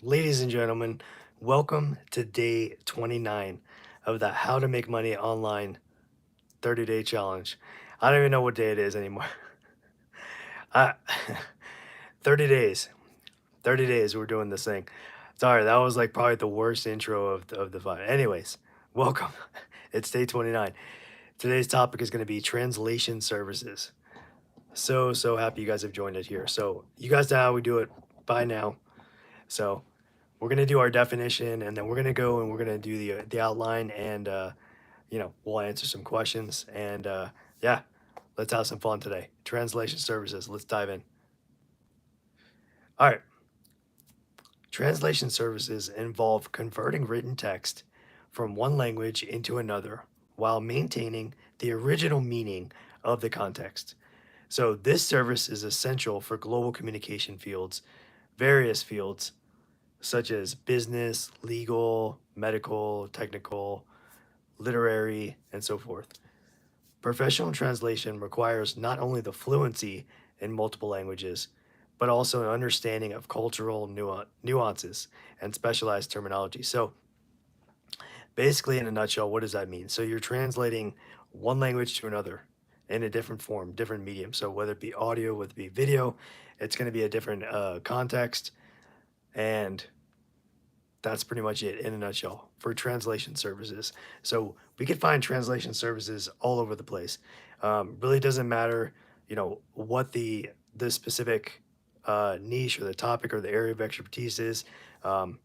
Ladies and gentlemen, welcome to day 29 of the How to Make Money Online 30-day challenge. I don't even know what day it is anymore. I, 30 days. 30 days we're doing this thing. Sorry, that was like probably the worst intro of the fun. Anyways, welcome. It's day 29. Today's topic is going to be translation services. So happy you guys have joined us here. So you guys know how we do it by now. So we're gonna do our definition, and then we're gonna go and we're gonna do the outline, and we'll answer some questions, and yeah, let's have some fun today. Translation services. Let's dive in. All right. Translation services involve converting written text from one language into another while maintaining the original meaning of the context. So this service is essential for global communication fields, various fields such as business, legal, medical, technical, literary, and so forth. Professional translation requires not only the fluency in multiple languages, but also an understanding of cultural nuances and specialized terminology. So, basically, in a nutshell, what does that mean? So, you're translating one language to another in a different form, different medium. So, whether it be audio, whether it be video, it's going to be a different context. And that's pretty much it in a nutshell for translation services. So we could find translation services all over the place. Really doesn't matter, what the specific niche or the topic or the area of expertise is. Um,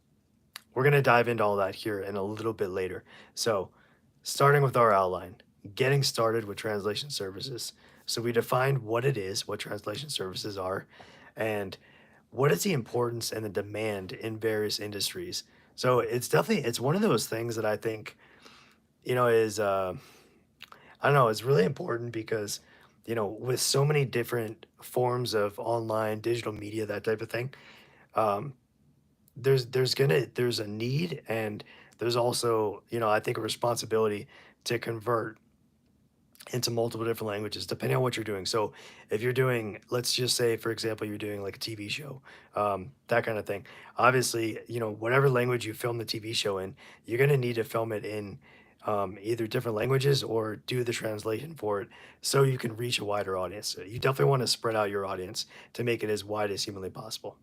we're gonna dive into all that here in a little bit later. So, starting with our outline, getting started with translation services. So we defined what it is, what translation services are, and what is the importance and the demand in various industries. So it's one of those things that I think is I don't know, it's really important because with so many different forms of online digital media, that type of thing, um, there's a need, and there's also I think a responsibility to convert into multiple different languages depending on what you're doing. So if you're doing, let's just say, for example, you're doing like a TV show, that kind of thing. Obviously, whatever language you film the TV show in, you're going to need to film it in either different languages or do the translation for it so you can reach a wider audience. So you definitely want to spread out your audience to make it as wide as humanly possible.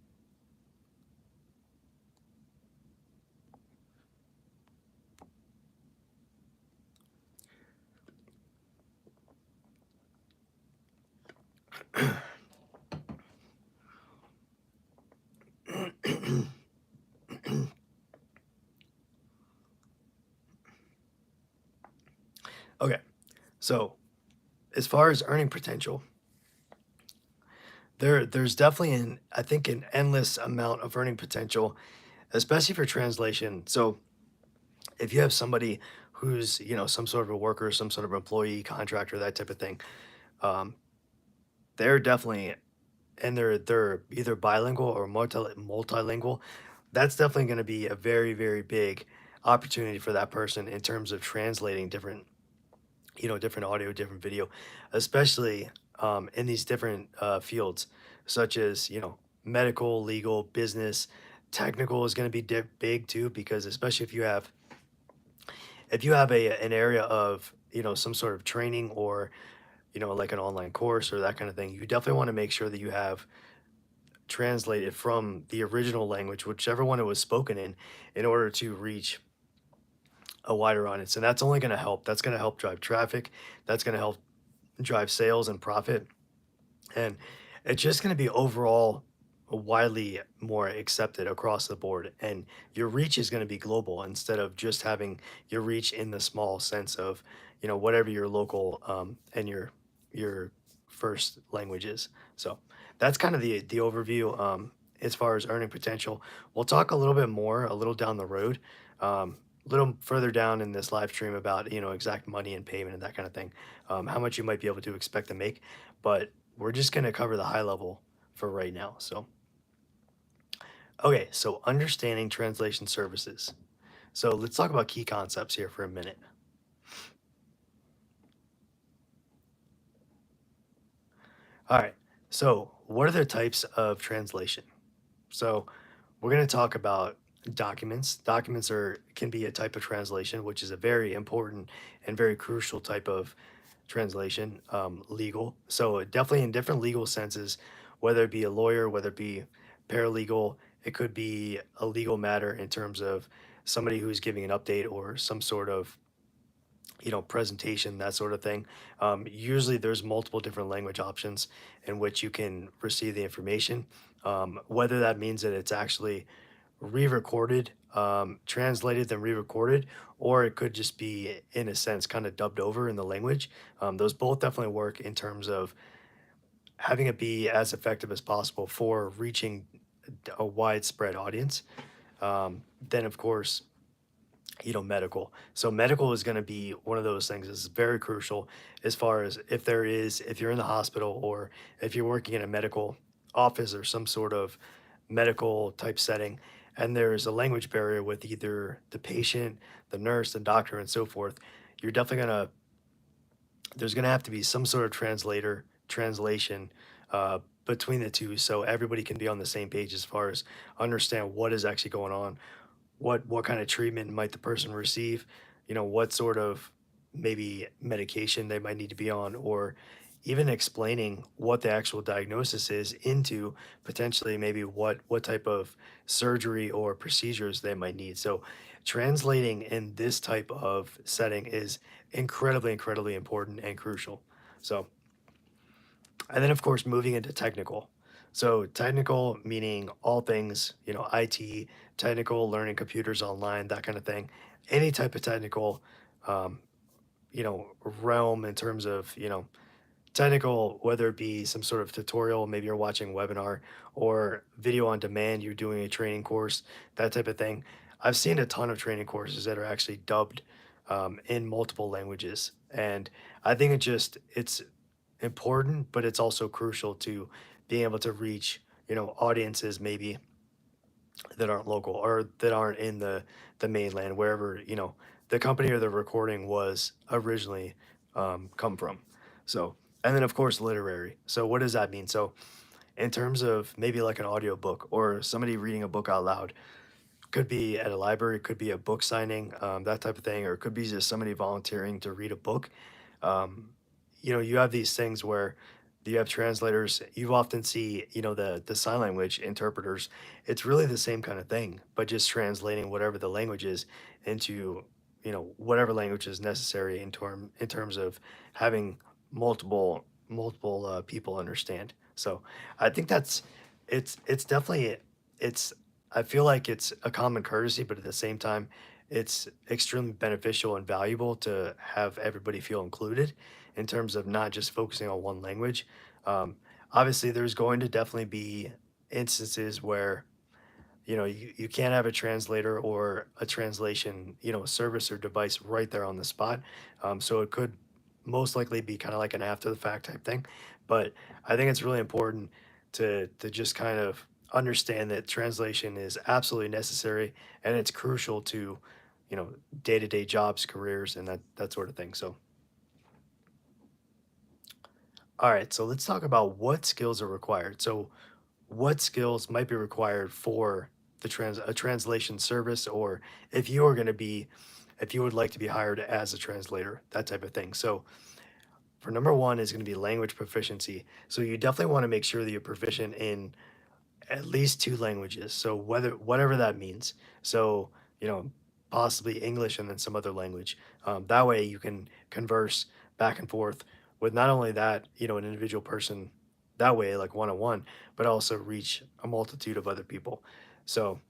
Okay, so as far as earning potential, there's definitely I think an endless amount of earning potential, especially for translation. So if you have somebody who's some sort of a worker, some sort of employee, contractor, that type of thing, um, they're definitely, and they're either bilingual or multilingual. That's definitely going to be a very, very big opportunity for that person in terms of translating different different audio, different video, especially in these different fields, such as medical, legal, business. Technical is going to be big too, because especially if you have an area of some sort of training, or like an online course or that kind of thing, you definitely want to make sure that you have translated from the original language, whichever one it was spoken in order to reach a wider audience. And that's only going to help. That's going to help drive traffic. That's going to help drive sales and profit. And it's just going to be overall widely more accepted across the board. And your reach is going to be global instead of just having your reach in the small sense of, whatever your local and your first language is. So that's kind of the overview as far as earning potential. We'll talk a little bit more a little down the road. A little further down in this live stream about exact money and payment and that kind of thing, how much you might be able to expect to make, but we're just going to cover the high level for right now. So, okay, so understanding translation services. So let's talk about key concepts here for a minute. All right, so what are the types of translation? So We're going to talk about documents. Documents can be a type of translation, which is a very important and very crucial type of translation, legal. So definitely in different legal senses, whether it be a lawyer, whether it be paralegal, it could be a legal matter in terms of somebody who's giving an update or some sort of presentation, that sort of thing. Usually there's multiple different language options in which you can receive the information. Whether that means that it's actually re-recorded, translated then re-recorded, or it could just be in a sense kind of dubbed over in the language. Those both definitely work in terms of having it be as effective as possible for reaching a widespread audience. Then of course, medical. So medical is going to be one of those things that's very crucial as far as if you're in the hospital or if you're working in a medical office or some sort of medical type setting, and there's a language barrier with either the patient, the nurse, the doctor, and so forth. You're definitely going to there's going to have to be some sort of translation between the two so everybody can be on the same page as far as understand what is actually going on, what kind of treatment might the person receive, what sort of maybe medication they might need to be on, or even explaining what the actual diagnosis is into potentially maybe what type of surgery or procedures they might need. So translating in this type of setting is incredibly important and crucial. So, and then of course moving into technical. So technical meaning all things, IT, technical, learning computers online, that kind of thing. Any type of technical, um, realm in terms of, technical, whether it be some sort of tutorial, maybe you're watching a webinar or video on demand, you're doing a training course, that type of thing. I've seen a ton of training courses that are actually dubbed in multiple languages. And I think it's important, but it's also crucial to being able to reach, audiences maybe that aren't local or that aren't in the mainland, wherever, the company or the recording was originally come from. So, and then of course, literary. So what does that mean? So in terms of maybe like an audiobook or somebody reading a book out loud, could be at a library, could be a book signing, that type of thing, or it could be just somebody volunteering to read a book. Um, you have these things where you have translators. You often see, the sign language interpreters. It's really the same kind of thing, but just translating whatever the language is into, whatever language is necessary in terms of having multiple people understand. So I think it's definitely it's I feel like it's a common courtesy, but at the same time, it's extremely beneficial and valuable to have everybody feel included in terms of not just focusing on one language. Um, Obviously, there's going to definitely be instances where you can't have a translator or a translation service or device right there on the spot. So it could most likely be kind of like an after the fact type thing. But I think it's really important to just kind of understand that translation is absolutely necessary and it's crucial to day-to-day jobs, careers, and that sort of thing. So all right, so let's talk about what skills are required. So what skills might be required for a translation service, or if you are going to be if you would like to be hired as a translator, that type of thing. So for number one is going to be language proficiency. So you definitely want to make sure that you're proficient in at least two languages. So whatever that means. So possibly English and then some other language. That way you can converse back and forth with not only that an individual person that way like one on one, but also reach a multitude of other people. So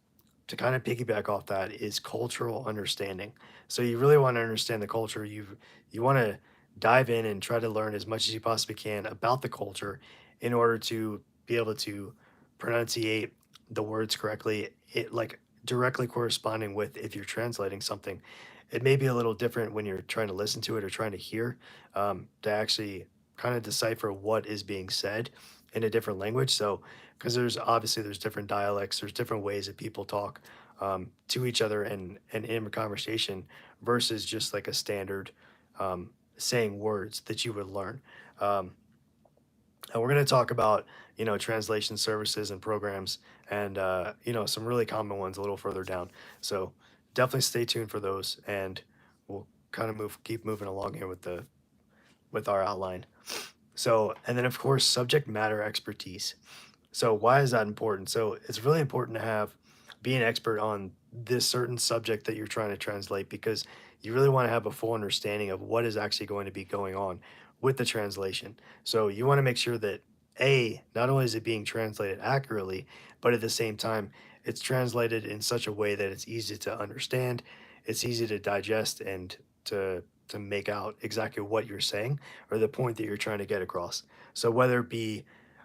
to kind of piggyback off that is cultural understanding. So you really want to understand the culture. You want to dive in and try to learn as much as you possibly can about the culture in order to be able to pronunciate the words correctly. It like directly corresponding with if you're translating something. It may be a little different when you're trying to listen to it or trying to hear to actually kind of decipher what is being said in a different language. So because there's different dialects, there's different ways that people talk to each other and in a conversation versus just like a standard saying words that you would learn. Um, And we're going to talk about, translation services and programs and, some really common ones a little further down. So definitely stay tuned for those, and we'll kind of keep moving along here with our outline. So, and then of course, subject matter expertise. So why is that important? So it's really important to be an expert on this certain subject that you're trying to translate, because you really want to have a full understanding of what is actually going to be going on with the translation. So you want to make sure that not only is it being translated accurately, but at the same time it's translated in such a way that it's easy to understand, it's easy to digest, and to make out exactly what you're saying or the point that you're trying to get across. So whether it be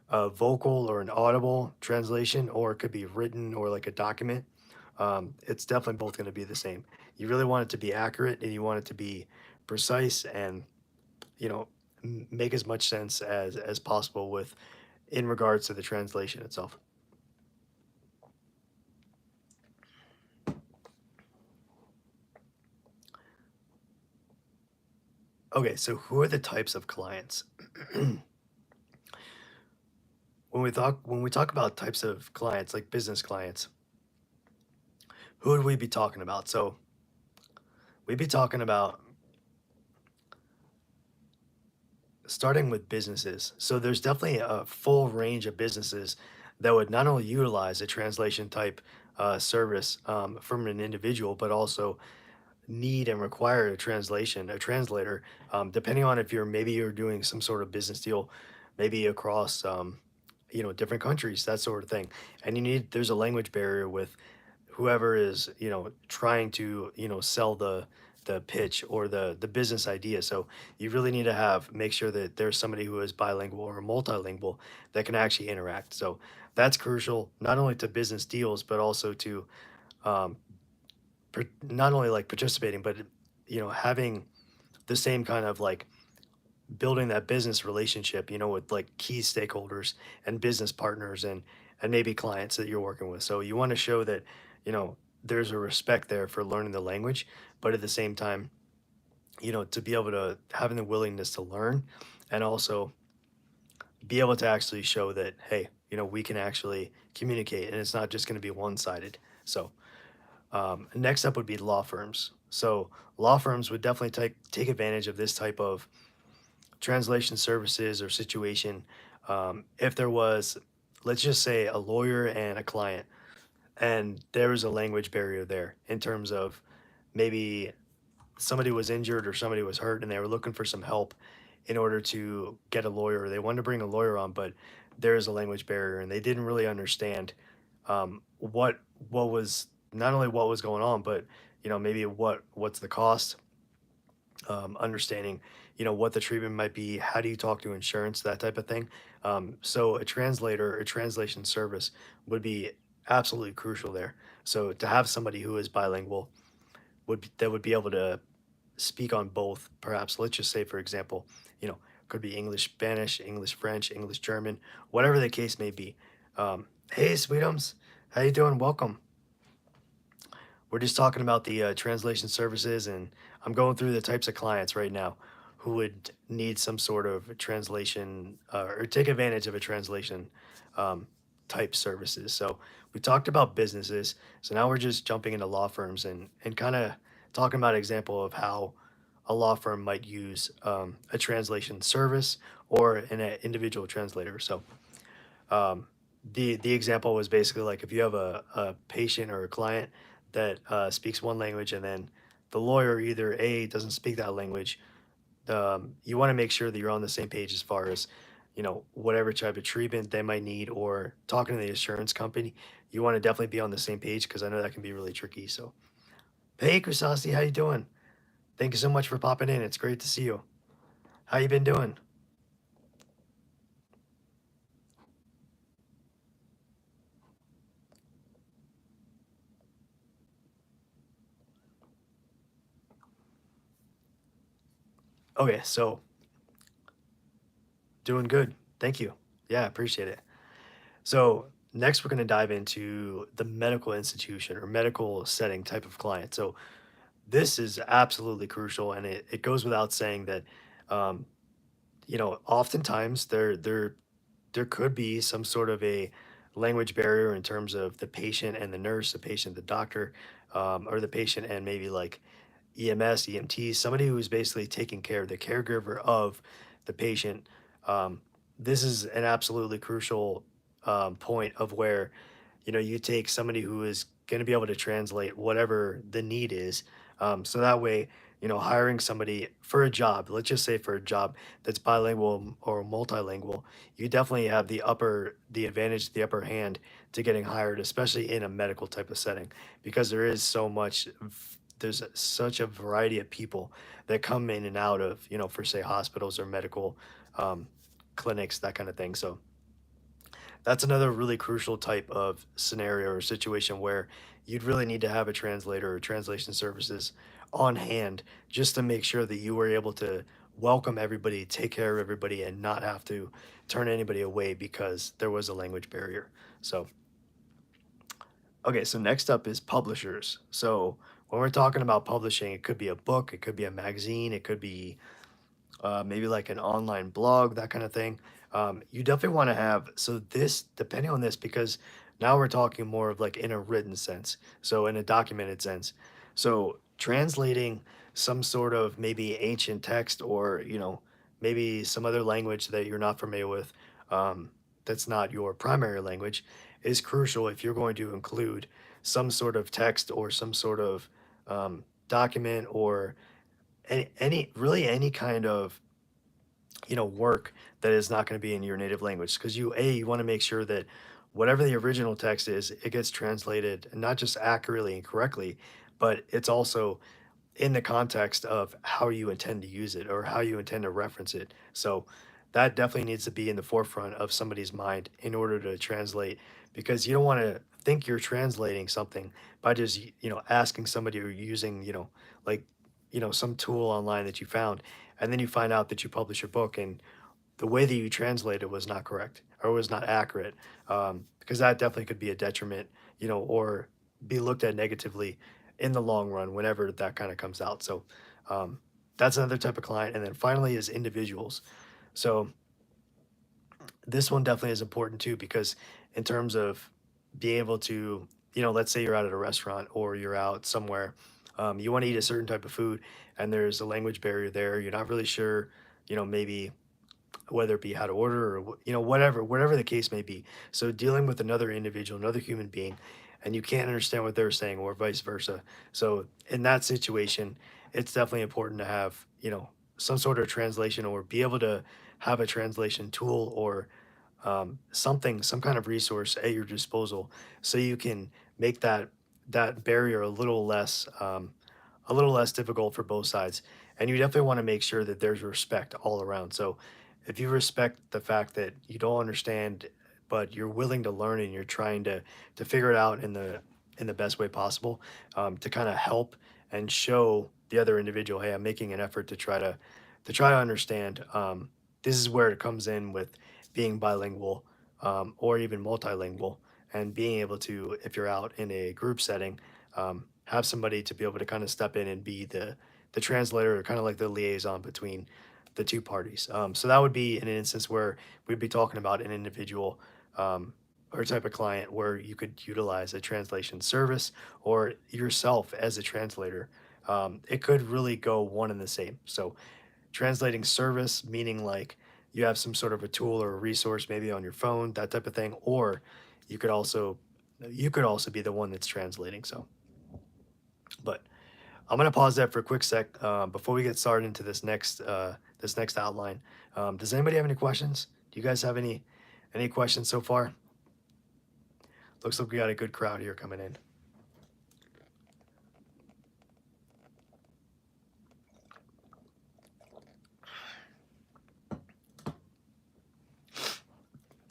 a vocal or an audible translation, or it could be written or like a document. It's definitely both going to be the same. You really want it to be accurate, and you want it to be precise, and you know make as much sense as possible with in regards to the translation itself. Okay, so who are the types of clients? When we talk about types of clients, like business clients, who would we be talking about? So we'd be talking about starting with businesses. So there's definitely a full range of businesses that would not only utilize a translation type service from an individual, but also need and require a translator, depending on if you're doing some sort of business deal, maybe across different countries, that sort of thing, and there's a language barrier with whoever is trying to sell the pitch or the business idea. So you really need to make sure that there's somebody who is bilingual or multilingual that can actually interact. So that's crucial, not only to business deals, but also to um, not only like participating, but having the same kind of like building that business relationship, with like key stakeholders and business partners and maybe clients that you're working with. So you want to show that, you know, there's a respect there for learning the language, but at the same time, to be able to having the willingness to learn, and also be able to actually show that, hey, we can actually communicate, and it's not just going to be one-sided. So next up would be law firms. So law firms would definitely take advantage of this type of translation services or situation. If there was, let's just say, a lawyer and a client, and there was a language barrier there in terms of maybe somebody was injured or somebody was hurt and they were looking for some help in order to get a lawyer. They wanted to bring a lawyer on, but there is a language barrier, and they didn't really understand what was not only what was going on, but maybe what's the cost, understanding, what the treatment might be, how do you talk to insurance, that type of thing. So a translator, a translation service would be absolutely crucial there. So to have somebody who is bilingual that would be able to speak on both, perhaps, let's just say, for example, could be English, Spanish, English, French, English, German, whatever the case may be. Hey, sweetums, how you doing? Welcome. We're just talking about the translation services, and I'm going through the types of clients right now who would need some sort of translation or take advantage of a translation um, type services. So we talked about businesses. So now we're just jumping into law firms and kind of talking about an example of how a law firm might use a translation service or an individual translator. So um, the example was basically like if you have a patient or a client that speaks one language, and then the lawyer either A doesn't speak that language, you want to make sure that you're on the same page as far as whatever type of treatment they might need, or talking to the insurance company. You want to definitely be on the same page, because I know that can be really tricky. So hey, Kusasi, how you doing? Thank you so much for popping in. It's great to see you. How you been doing? Okay, so doing good. Thank you. Yeah, appreciate it. So next, we're going to dive into the medical institution or medical setting type of client. So this is absolutely crucial, and it goes without saying that, um, oftentimes they're there could be some sort of a language barrier in terms of the patient and the nurse, the patient, the doctor, or the patient and maybe like EMS, EMT, somebody who's basically taking care, the caregiver of the patient. Um, this is an absolutely crucial point of where, you take somebody who is going to be able to translate whatever the need is. So that way, hiring somebody for a job, let's just say for a job that's bilingual or multilingual, you definitely have the advantage, the upper hand to getting hired, especially in a medical type of setting, because there's such a variety of people that come in and out of, for say hospitals or medical um, clinics, that kind of thing. So that's another really crucial type of scenario or situation where you'd really need to have a translator or translation services on hand just to make sure that you were able to welcome everybody, take care of everybody, and not have to turn anybody away because there was a language barrier. So, okay, so next up is publishers. So, when we're talking about publishing, it could be a book, it could be a magazine, it could be maybe like an online blog, that kind of thing. You definitely want to have, so this, depending on this, because now we're talking more of like in a written sense, so in a documented sense. So translating some sort of maybe ancient text or, maybe some other language that you're not familiar with, that's not your primary language, is crucial if you're going to include some sort of text or some sort of document or really any kind of work that is not going to be in your native language, because you want to make sure that whatever the original text is, it gets translated not just accurately and correctly, but it's also in the context of how you intend to use it or how you intend to reference it. So that definitely needs to be in the forefront of somebody's mind in order to translate, because you don't want to think you're translating something by just asking somebody or using like some tool online that you found, and then you find out that you publish your book and the way that you translated was not correct or was not accurate, because that definitely could be a detriment, or be looked at negatively in the long run whenever that kind of comes out. So um, that's another type of client. And then finally is individuals. So this one definitely is important too, because in terms of being able to, let's say you're out at a restaurant or you're out somewhere, you want to eat a certain type of food and there's a language barrier there. You're not really sure, maybe whether it be how to order or whatever the case may be. So dealing with another individual, another human being, and you can't understand what they're saying or vice versa. So in that situation, it's definitely important to have some sort of translation or be able to have a translation tool or some kind of resource at your disposal, so you can make that barrier a little less difficult for both sides. And you definitely want to make sure that there's respect all around. So if you respect the fact that you don't understand, but you're willing to learn and you're trying to figure it out in the best way possible, to kind of help and show the other individual, hey, I'm making an effort to try to understand. This is where it comes in with being bilingual, or even multilingual, and being able to, if you're out in a group setting, have somebody to be able to kind of step in and be the translator or kind of like the liaison between the two parties. So that would be an instance where we'd be talking about an individual, or type of client where you could utilize a translation service or yourself as a translator. It could really go one and the same. So translating service, meaning like you have some sort of a tool or a resource maybe on your phone, that type of thing, or you could also you could also be the one that's translating. So, but I'm gonna pause that for a quick sec before we get started into this next outline. Does anybody have any questions? Do you guys have any questions so far? Looks like we got a good crowd here coming in.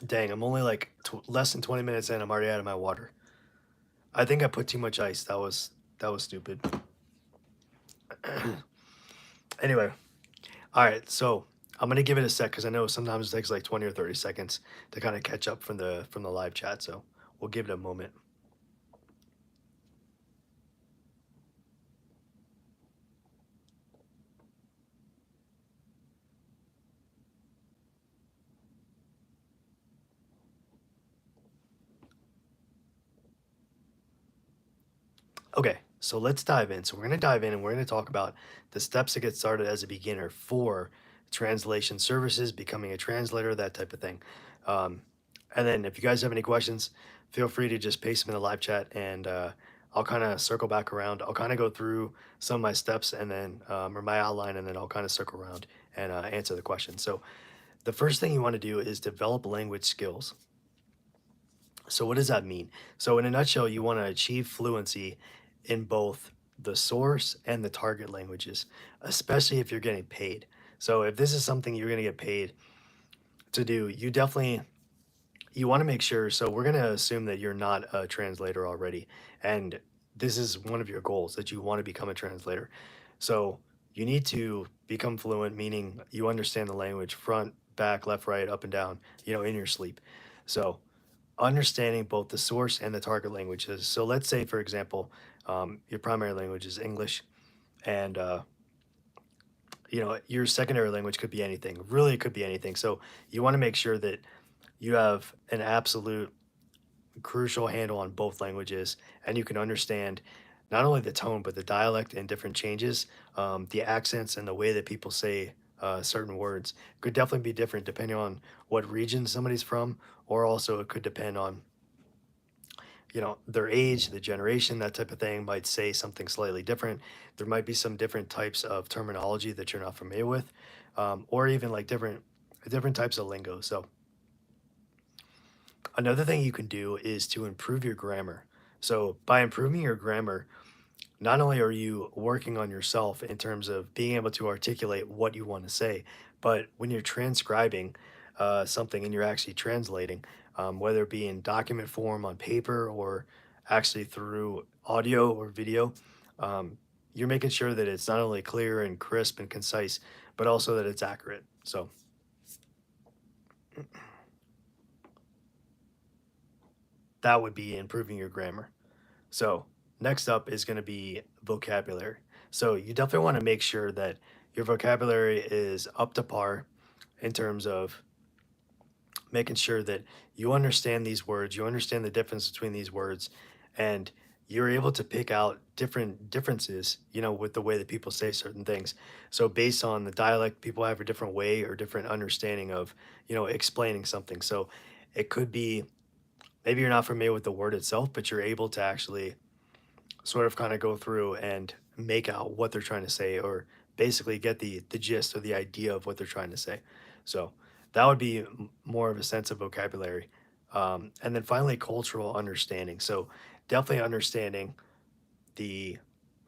Dang, I'm only like less than 20 minutes in. I'm already out of my water. I think I put too much ice. That was stupid. Anyway, all right. So I'm gonna give it a sec because I know sometimes it takes like 20 or 30 seconds to kind of catch up from the live chat. So we'll give it a moment. Okay, so let's dive in. So we're going to dive in and we're going to talk about the steps to get started as a beginner for translation services, becoming a translator, that type of thing. Um, and then if you guys have any questions, feel free to just paste them in the live chat and I'll kind of circle back around. I'll kind of go through some of my steps and then, or my outline, and then I'll kind of circle around and answer the question. So the first thing you want to do is develop language skills. So what does that mean? So in a nutshell, you want to achieve fluency in both the source and the target languages, especially if you're getting paid. So if this is something you're going to get paid to do, you want to make sure. So we're going to assume that you're not a translator already, and this is one of your goals, that you want to become a translator. So you need to become fluent, meaning you understand the language front, back, left, right, up and down, in your sleep. So understanding both the source and the target languages. So let's say, for example, your primary language is English, and your secondary language could be anything. Really, it could be anything. So you want to make sure that you have an absolute crucial handle on both languages, and you can understand not only the tone but the dialect and different changes, the accents and the way that people say certain words could definitely be different depending on what region somebody's from, or also it could depend on their age, the generation, that type of thing might say something slightly different. There might be some different types of terminology that you're not familiar with, or even like different types of lingo. So another thing you can do is to improve your grammar. So by improving your grammar, not only are you working on yourself in terms of being able to articulate what you want to say, but when you're transcribing something and you're actually translating, whether it be in document form on paper or actually through audio or video, um, you're making sure that it's not only clear and crisp and concise, but also that it's accurate. So that would be improving your grammar. So next up is going to be vocabulary. So you definitely want to make sure that your vocabulary is up to par in terms of making sure that you understand these words, you understand the difference between these words, and you're able to pick out different differences, with the way that people say certain things. So based on the dialect, people have a different way or different understanding of, explaining something. So it could be maybe you're not familiar with the word itself, but you're able to actually sort of kind of go through and make out what they're trying to say, or basically get the gist or the idea of what they're trying to say. So that would be more of a sense of vocabulary. And then finally, cultural understanding. So definitely understanding the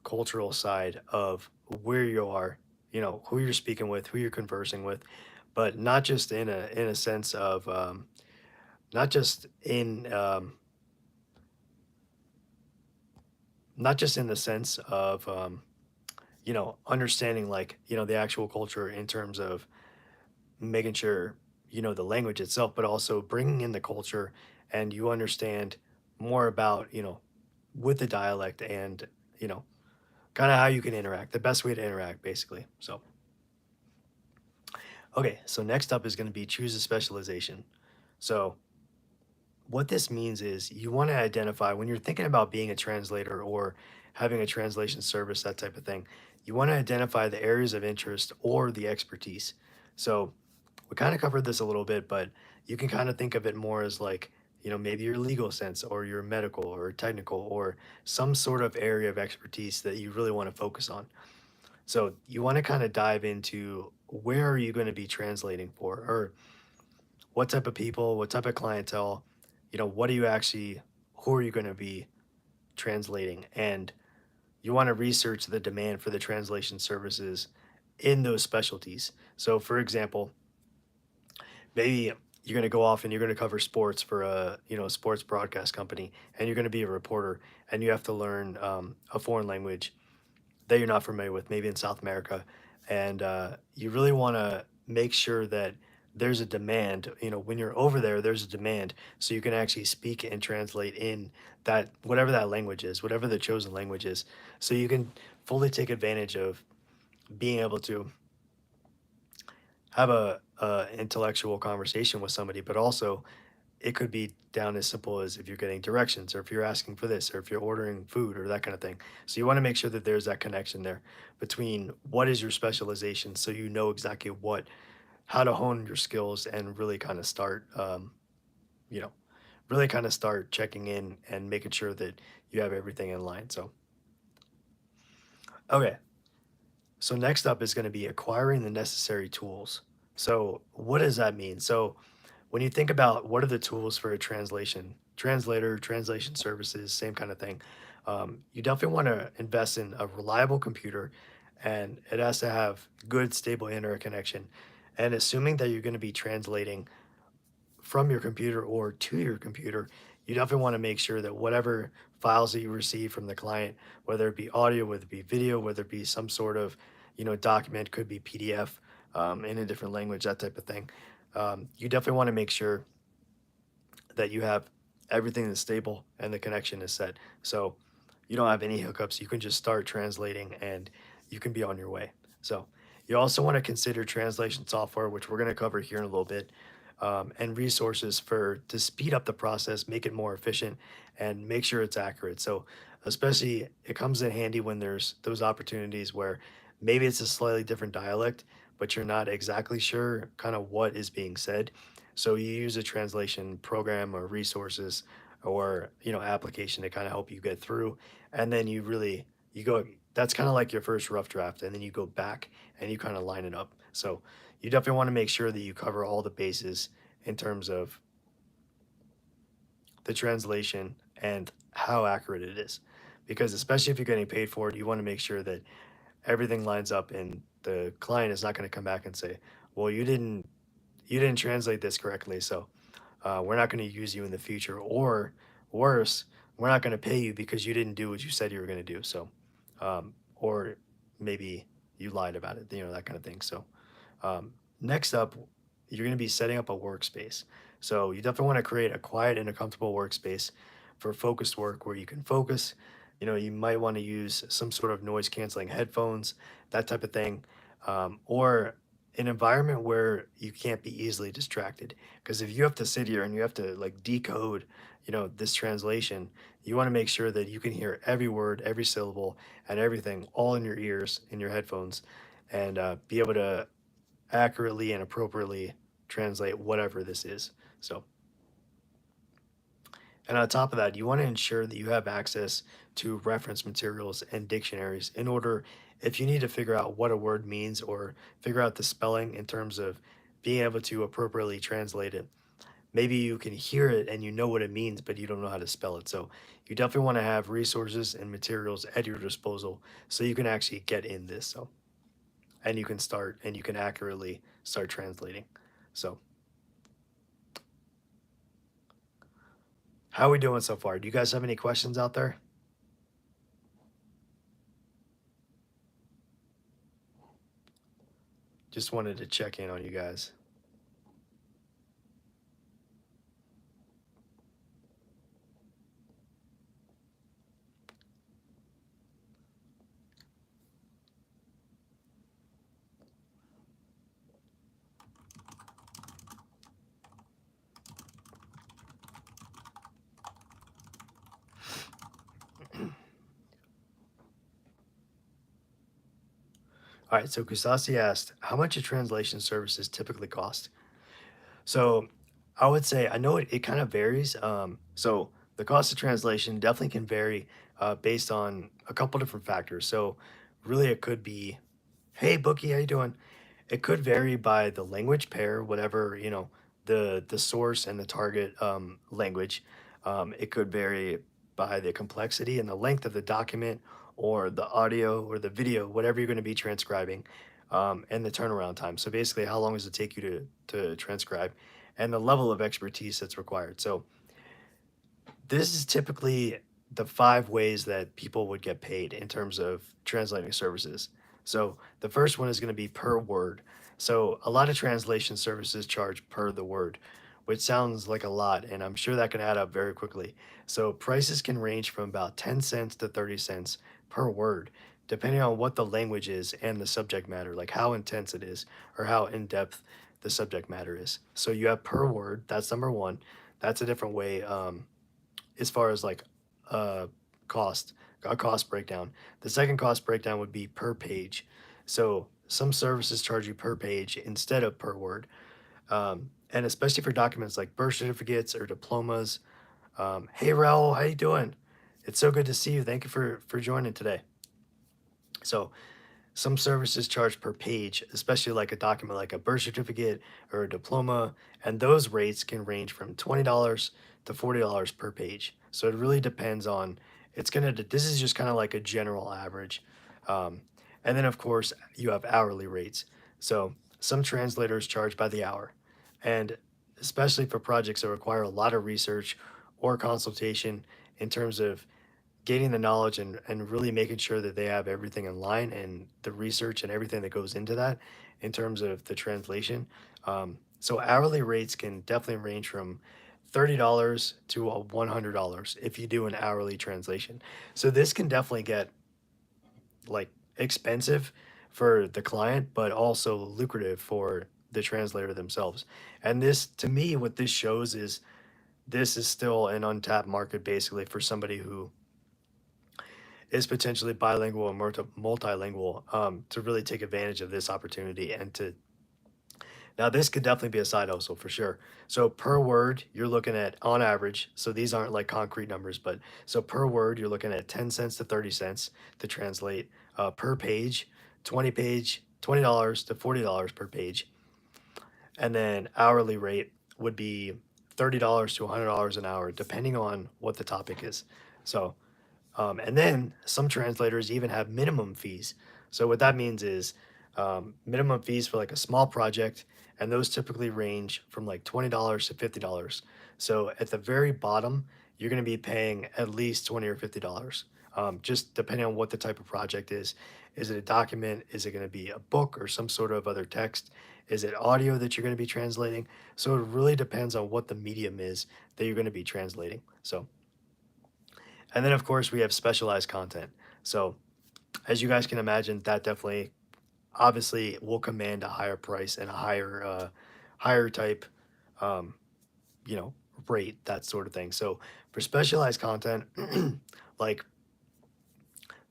cultural side of where you are, who you're speaking with, who you're conversing with, but not just in a sense of not just in not just in the sense of understanding, like, the actual culture in terms of making sure the language itself, but also bringing in the culture, and you understand more about, with the dialect, and, you know, kind of how you can interact, the best way to interact, basically. So, okay, so next up is going to be choose a specialization. So, what this means is you want to identify when you're thinking about being a translator or having a translation service, that type of thing, you want to identify the areas of interest or the expertise. So we kind of covered this a little bit, but you can kind of think of it more as like, maybe your legal sense or your medical or technical or some sort of area of expertise that you really want to focus on. So you want to kind of dive into where are you going to be translating for, or what type of people, what type of clientele, what are you actually, who are you going to be translating? And you want to research the demand for the translation services in those specialties. So, for example, maybe you're going to go off and you're going to cover sports for a sports broadcast company, and you're going to be a reporter, and you have to learn a foreign language that you're not familiar with, maybe in South America, and you really want to make sure that there's a demand. When you're over there, there's a demand, so you can actually speak and translate in that whatever that language is, whatever the chosen language is, so you can fully take advantage of being able to have a intellectual conversation with somebody, but also it could be down as simple as if you're getting directions or if you're asking for this or if you're ordering food or that kind of thing. So you want to make sure that there's that connection there between what is your specialization so you know exactly what, how to hone your skills and really kind of start, you know, really kind of start checking in and making sure that you have everything in line. So, okay. So next up is going to be acquiring the necessary tools. So what does that mean? So when you think about what are the tools for a translator, translation services, same kind of thing, you definitely want to invest in a reliable computer, and it has to have good, stable internet connection. And assuming that you're going to be translating from your computer or to your computer, you definitely want to make sure that whatever files that you receive from the client, whether it be audio, whether it be video, whether it be some sort of, document, could be PDF, in a different language, that type of thing. You definitely want to make sure that you have everything that's stable and the connection is set. So you don't have any hiccups. You can just start translating and you can be on your way. So you also want to consider translation software, which we're going to cover here in a little bit, and resources for to speed up the process, make it more efficient, and make sure it's accurate. So especially it comes in handy when there's those opportunities where maybe it's a slightly different dialect, but you're not exactly sure kind of what is being said. So you use a translation program or resources or application to kind of help you get through, and then you go. That's kind of like your first rough draft, and then you go back and you kind of line it up. So you definitely want to make sure that you cover all the bases in terms of the translation and how accurate it is, because especially if you're getting paid for it, you want to make sure that everything lines up and the client is not going to come back and say, well, you didn't translate this correctly, so we're not going to use you in the future. Or worse, we're not going to pay you because you didn't do what you said you were going to do. So, or maybe you lied about it, that kind of thing. So, next up, you're going to be setting up a workspace. So, you definitely want to create a quiet and a comfortable workspace for focused work where you can focus. You might want to use some sort of noise canceling headphones, that type of thing, or an environment where you can't be easily distracted. Because if you have to sit here and you have to like decode, this translation, you want to make sure that you can hear every word, every syllable, and everything all in your ears, in your headphones, and be able to accurately and appropriately translate whatever this is. So, and on top of that, you want to ensure that you have access to reference materials and dictionaries in order, if you need to figure out what a word means or figure out the spelling in terms of being able to appropriately translate it. Maybe you can hear it and you know what it means, but you don't know how to spell it. So you definitely want to have resources and materials at your disposal so you can actually get in this. So, and you can start and you can accurately start translating. So, how are we doing so far? Do you guys have any questions out there? Just wanted to check in on you guys. All right, so Kusasi asked, how much do translation services typically cost? So I would say, I know it kind of varies. So the cost of translation definitely can vary based on a couple different factors. So really it could be, hey, Bookie, how you doing? It could vary by the language pair, whatever, the source and the target language. It could vary by the complexity and the length of the document or the audio or the video, whatever you're going to be transcribing, and the turnaround time. So basically, how long does it take you to transcribe, and the level of expertise that's required. So this is typically the five ways that people would get paid in terms of translating services. So the first one is going to be per word. So a lot of translation services charge per the word, which sounds like a lot, and I'm sure that can add up very quickly. So prices can range from about 10 cents to 30 cents per word, depending on what the language is and the subject matter, like how intense it is or how in depth the subject matter is. So you have per word, that's number one. That's a different way, as far as like uh, cost, a cost breakdown. The second cost breakdown would be per page. So some services charge you per page instead of per word. And especially for documents like birth certificates or diplomas. Hey Raul, how you doing? It's so good to see you. Thank you for joining today. So some services charge per page, especially like a document like a birth certificate or a diploma, and those rates can range from $20 to $40 per page. So it really depends on, this is just kind of like a general average. Um, and then, of course, you have hourly rates. So some translators charge by the hour. And especially for projects that require a lot of research or consultation in terms of gaining the knowledge and really making sure that they have everything in line and the research and everything that goes into that in terms of the translation. So hourly rates can definitely range from $30 to $100 if you do an hourly translation. So this can definitely get like expensive for the client, but also lucrative for the translator themselves. And this, to me, what this shows is this is still an untapped market basically for somebody who is potentially bilingual and multilingual, to really take advantage of this opportunity and to now this could definitely be a side hustle for sure. So per word you're looking at on average, so these aren't like concrete numbers, but so per word you're looking at 10 cents to 30 cents to translate, per page, 20 page $20 to $40 per page, and then hourly rate would be $30 to $100 an hour depending on what the topic is. So and then some translators even have minimum fees. So what that means is, minimum fees for like a small project, and those typically range from like $20 to $50. So at the very bottom, you're going to be paying at least $20 or $50, just depending on what the type of project is. Is it a document? Is it going to be a book or some sort of other text? Is it audio that you're going to be translating? So it really depends on what the medium is that you're going to be translating. So and then, of course, we have specialized content. So, as you guys can imagine, that definitely, obviously, will command a higher price and a higher type, um, you know, rate, that sort of thing. So, for specialized content, like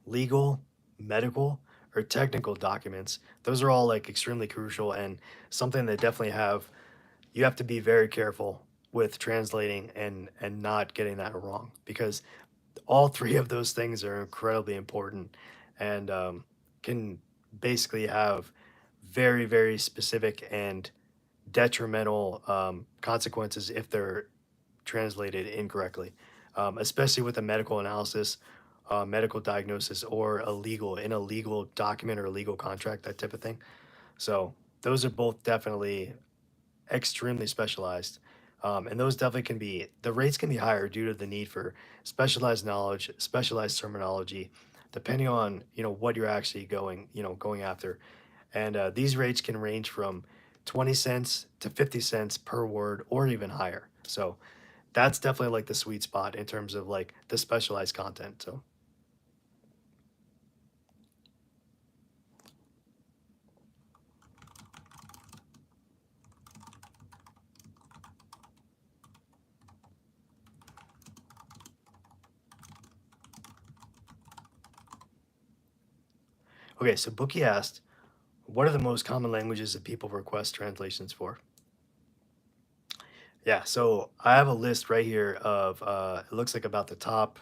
legal, medical, or technical documents, those are all like extremely crucial and something that definitely you have to be very careful with translating and not getting that wrong because all three of those things are incredibly important and can basically have very, very specific and detrimental consequences if they're translated incorrectly, especially with a medical analysis, medical diagnosis, or in a legal document or a legal contract, that type of thing. So those are both definitely extremely specialized. And those definitely the rates can be higher due to the need for specialized knowledge, specialized terminology, depending on, what you're actually going after. And these rates can range from 20 cents to 50 cents per word or even higher. So that's definitely like the sweet spot in terms of like the specialized content. So, okay, so Bookie asked, what are the most common languages that people request translations for? Yeah, so I have a list right here of it looks like about the top,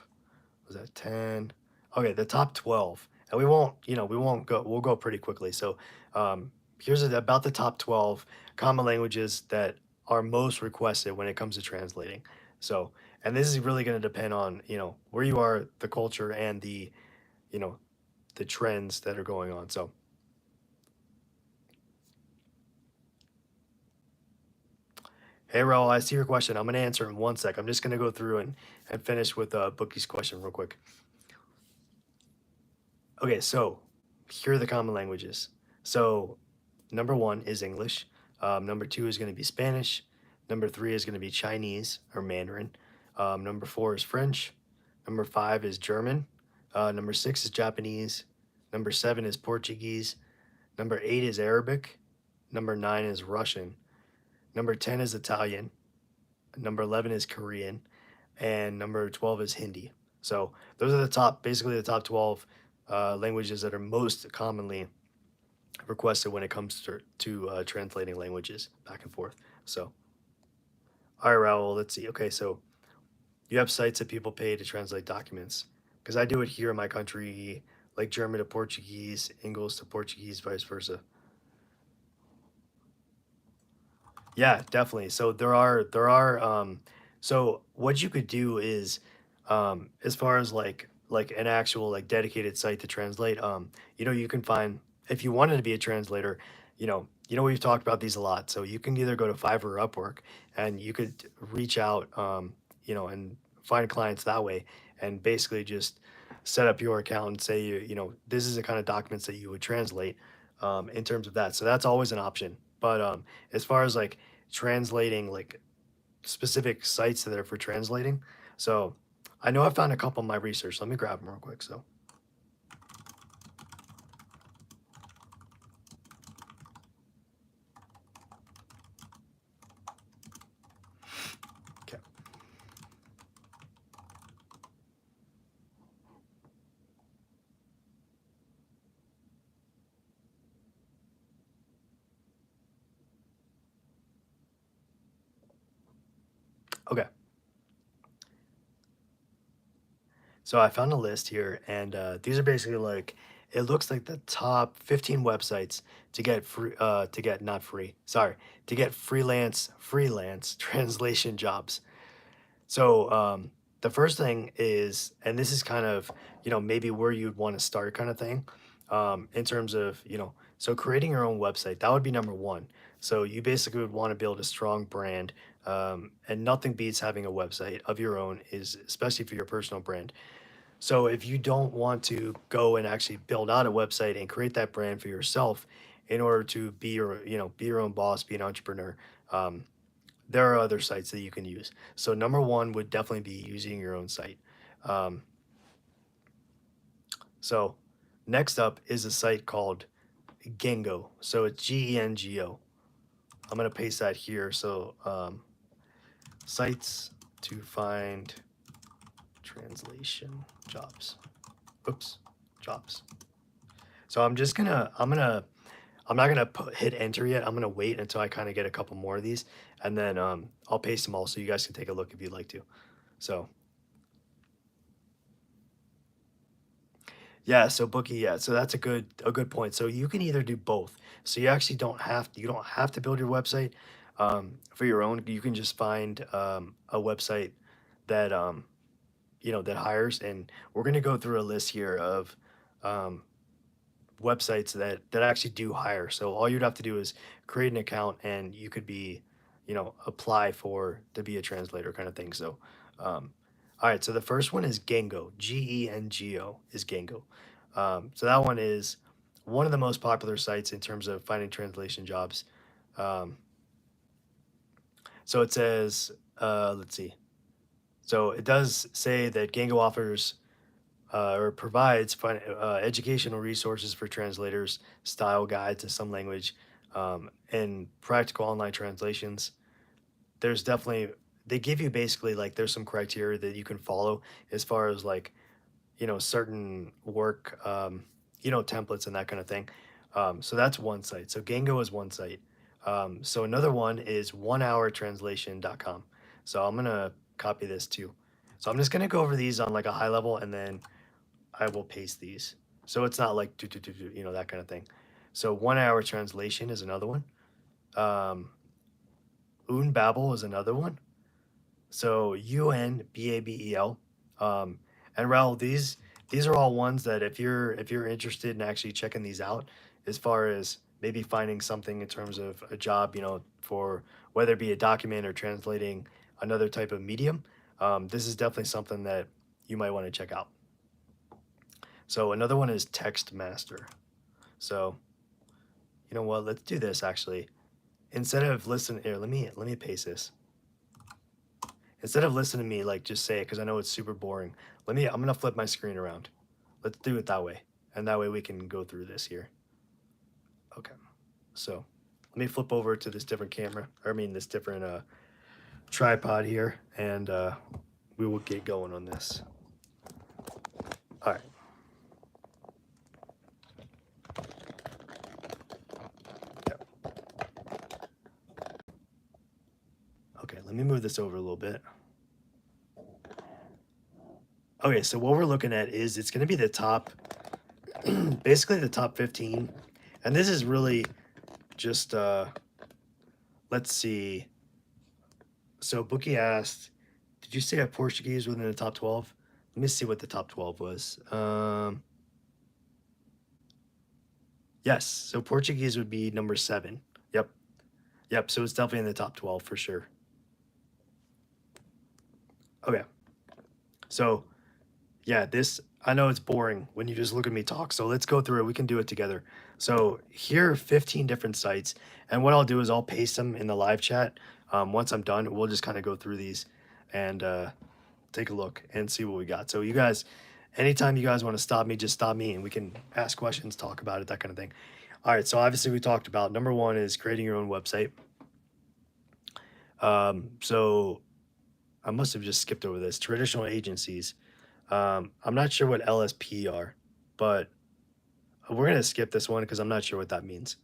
was that 10? Okay, the top 12. And we won't go, we'll go pretty quickly. So here's about the top 12 common languages that are most requested when it comes to translating. So, and this is really going to depend on, where you are, the culture, and you know, the trends that are going on. So, hey, Raul, I see your question. I'm going to answer in one sec. I'm just going to go through and finish with Bookie's question real quick. Okay, so here are the common languages. So number one is English. Number two is going to be Spanish. Number three is going to be Chinese or Mandarin. Number four is French. Number five is German. Number six is Japanese. Number seven is Portuguese. Number eight is Arabic. Number nine is Russian. Number 10 is Italian. number 11 is Korean, and number 12 is Hindi. So those are the top, basically the top 12 languages that are most commonly requested when it comes to translating languages back and forth. So, all right, Raul, let's see. Okay, so you have sites that people pay to translate documents. Because I do it here in my country, like German to Portuguese, English to Portuguese, vice versa. Yeah, definitely. So so what you could do is as far as like an actual like dedicated site to translate, you can find if you wanted to be a translator, we've talked about these a lot. So you can either go to Fiverr or Upwork and you could reach out and find clients that way and basically just set up your account and say this is the kind of documents that you would translate in terms of that. So that's always an option. But as far as like translating like specific sites that are for translating. So I know I found a couple in my research. Let me grab them real quick. So, okay. Okay. So I found a list here, and these are basically like it looks like the top 15 websites to get free, to get not free, sorry, to get freelance translation jobs. So the first thing is, and this is kind of, maybe where you'd want to start kind of thing in terms of, so creating your own website, that would be number one. So you basically would want to build a strong brand and nothing beats having a website of your own is especially for your personal brand. So if you don't want to go and actually build out a website and create that brand for yourself in order to be your own boss, be an entrepreneur, um, there are other sites that you can use. So number one would definitely be using your own site. Um, so next up is a site called Gengo. So it's Gengo. I'm gonna paste that here. So sites to find translation jobs. Oops, jobs. So I'm not gonna hit enter yet. I'm gonna wait until I kind of get a couple more of these, and then I'll paste them all so you guys can take a look if you'd like to. So yeah, so Bookie, yeah, so that's a good point. So you can either do both. So you don't have to build your website for your own. You can just find a website that that hires, and we're gonna go through a list here of um, websites that actually do hire. So all you'd have to do is create an account, and you could be, apply for to be a translator kind of thing. So, all right. So the first one is Gengo. Gengo is Gengo. So that one is one of the most popular sites in terms of finding translation jobs. Um, so it says, let's see. So it does say that Gengo offers or provides educational resources for translators, style guides to some language, and practical online translations. There's definitely they give you basically like there's some criteria that you can follow as far as like certain work templates and that kind of thing. So that's one site. So Gango is one site. So another one is onehourtranslation.com. So I'm gonna copy this too. So I'm just gonna go over these on like a high level and then I will paste these. So it's not like that kind of thing. So 1 hour translation is another one. Um, Unbabel is another one. So Unbabel. Um, and Raul, these are all ones that if you're interested in actually checking these out, as far as maybe finding something in terms of a job, for whether it be a document or translating another type of medium, this is definitely something that you might want to check out. So another one is Text Master. So you know what? Let's do this actually. Instead of listening here, let me paste this. Instead of listening to me like just say it because I know it's super boring. I'm gonna flip my screen around. Let's do it that way. And that way we can go through this here. Okay. So let me flip over to this different camera. Or I mean this different tripod here, and we will get going on this. All right. Yep. Okay, let me move this over a little bit. Okay, so what we're looking at is it's going to be the top, basically the top 15. And this is really just, let's see. So Bookie asked, did you say a Portuguese within the top 12? Let me see what the top 12 was. Yes, so Portuguese would be number 7. Yep. Yep, so it's definitely in the top 12 for sure. Okay. So, yeah, this, I know it's boring when you just look at me talk, so let's go through it. We can do it together. So here are 15 different sites, and what I'll do is I'll paste them in the live chat. Once I'm done, we'll just kind of go through these and take a look and see what we got. So you guys, anytime you guys want to stop me, just stop me and we can ask questions, talk about it, that kind of thing. All right, so obviously we talked about number 1 is creating your own website. So I must have just skipped over this. Traditional agencies. I'm not sure what LSP are, but we're gonna skip this one because I'm not sure what that means.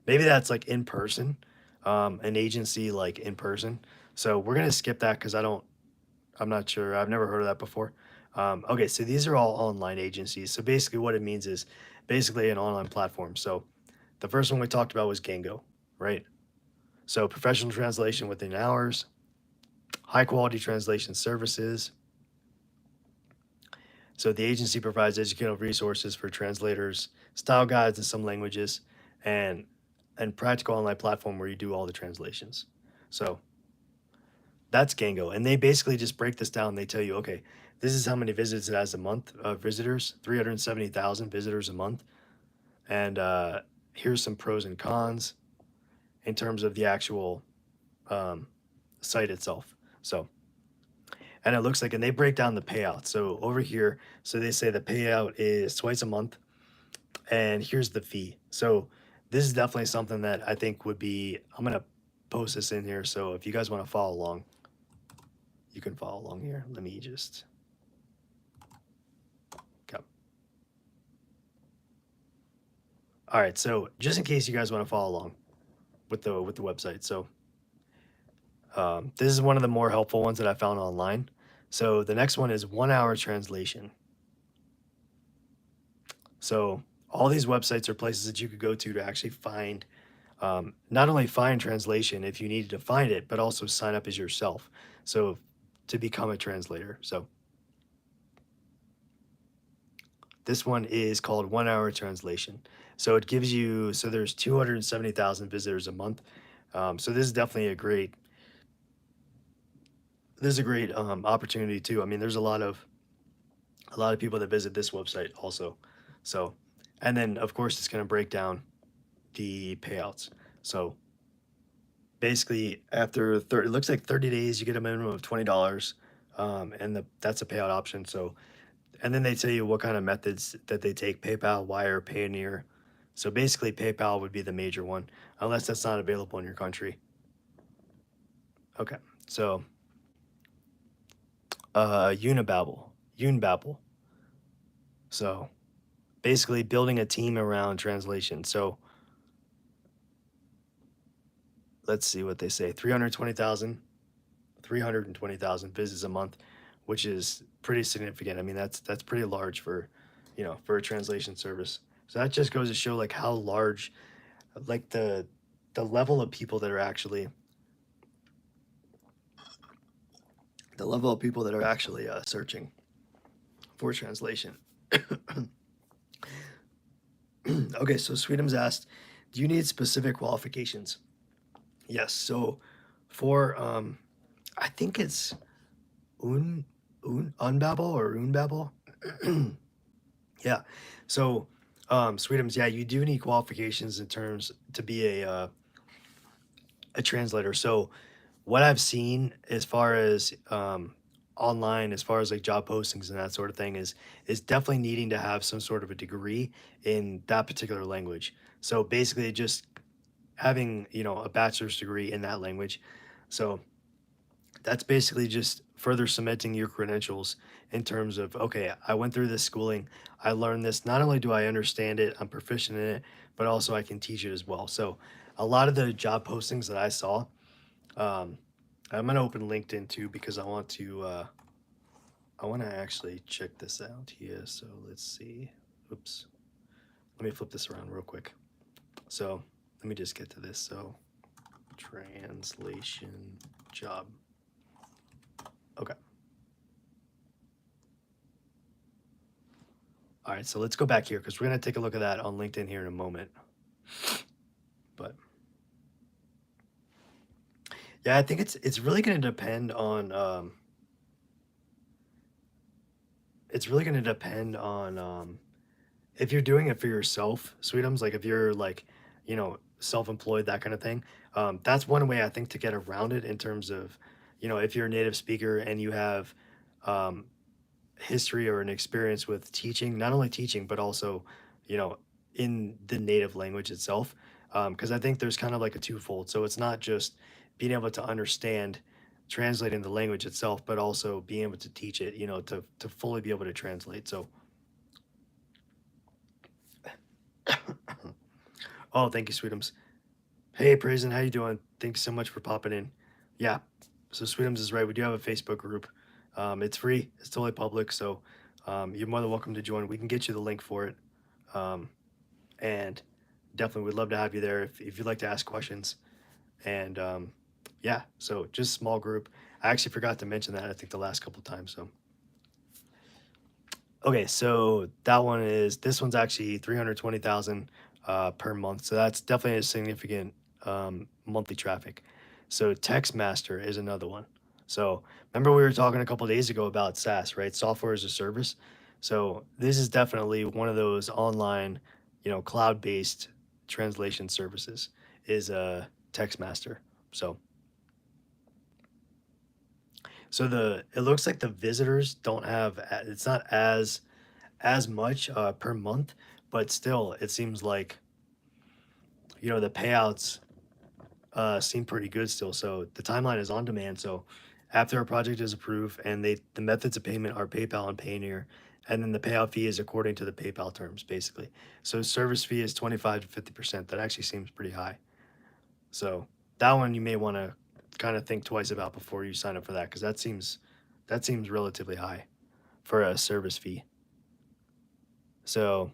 Maybe that's like in person, an agency like in person. So we're gonna skip that because I'm not sure. I've never heard of that before. Okay, so these are all online agencies. So basically, what it means is basically an online platform. So the first one we talked about was Gango, right? So professional translation within hours, high quality translation services. So the agency provides educational resources for translators, style guides in some languages, and practical online platform where you do all the translations. So that's Gango, and they basically just break this down. They tell you, okay, this is how many visits it has a month of visitors, 370,000 visitors a month, and here's some pros and cons in terms of the actual site itself. So, and it looks like, and they break down the payout. So over here, so they say the payout is twice a month, and here's the fee. So this is definitely something that I think would be, I'm gonna post this in here. So if you guys want to follow along, you can follow along here. Let me just go. All right, so just in case you guys want to follow along with the website, so this is one of the more helpful ones that I found online. So the next one is 1 hour translation. So all these websites are places that you could go to actually find, not only find translation if you needed to find it, but also sign up as yourself. So to become a translator. So this one is called 1 hour translation. So it gives you, so there's 270,000 visitors a month. So this is definitely a great, this is a great opportunity too. I mean, there's a lot of people that visit this website also. So, and then of course it's going to break down the payouts. So basically after 30, it looks like 30 days, you get a minimum of $20. And that's a payout option. So, and then they tell you what kind of methods that they take: PayPal, Wire, Payoneer. So basically PayPal would be the major one, unless that's not available in your country. Okay, so Unibabble. So basically building a team around translation. So let's see what they say. 320,000 visits a month, which is pretty significant. I mean, that's pretty large for, for a translation service. So that just goes to show like how large, like the level of people that are actually, searching for translation. Okay, so Sweetums asked, do you need specific qualifications? Yes. So for I think it's Unbabble or Unbabble. Yeah. So Sweetums, yeah, you do need qualifications in terms to be a translator. So what I've seen as far as online, as far as like job postings and that sort of thing, is definitely needing to have some sort of a degree in that particular language. So basically just having, a bachelor's degree in that language. So that's basically just further cementing your credentials in terms of, okay, I went through this schooling, I learned this. Not only do I understand it, I'm proficient in it, but also I can teach it as well. So a lot of the job postings that I saw, um, I'm gonna open LinkedIn too because I want to actually check this out here. So let's see. Oops. Let me flip this around real quick. So let me just get to this. So translation job. Okay. All right. So let's go back here because we're going to take a look at that on LinkedIn here in a moment. But yeah, I think it's really going to depend on it's really going to depend on if you're doing it for yourself, Sweetums, like if you're like, self-employed, that kind of thing. That's one way I think to get around it in terms of, if you're a native speaker and you have um, history or an experience with teaching, not only teaching, but also, you know, in the native language itself. Because I think there's kind of like a twofold. So it's not just being able to understand translating the language itself, but also being able to teach it, to fully be able to translate. So, oh, thank you, Sweetums. Hey, Praisen, how you doing? Thanks so much for popping in. Yeah, so Sweetums is right. We do have a Facebook group. It's free. It's totally public. So you're more than welcome to join. We can get you the link for it. Um, and definitely would love to have you there if you'd like to ask questions. And yeah, so just small group. I actually forgot to mention that, I think, the last couple times. So okay, so this one's actually 320,000 per month. So that's definitely a significant monthly traffic. So Textmaster is another one. So remember we were talking a couple days ago about SaaS, right? Software as a service. So this is definitely one of those online, cloud-based translation services is Textmaster. So it looks like the visitors don't have it's not as much per month, but still, it seems like the payouts seem pretty good still. So the timeline is on demand. So after a project is approved, and the methods of payment are PayPal and Payoneer, and then the payout fee is according to the PayPal terms, basically. So service fee is 25 to 50%. That actually seems pretty high. So that one you may want to kind of think twice about before you sign up for that, because that seems relatively high for a service fee. So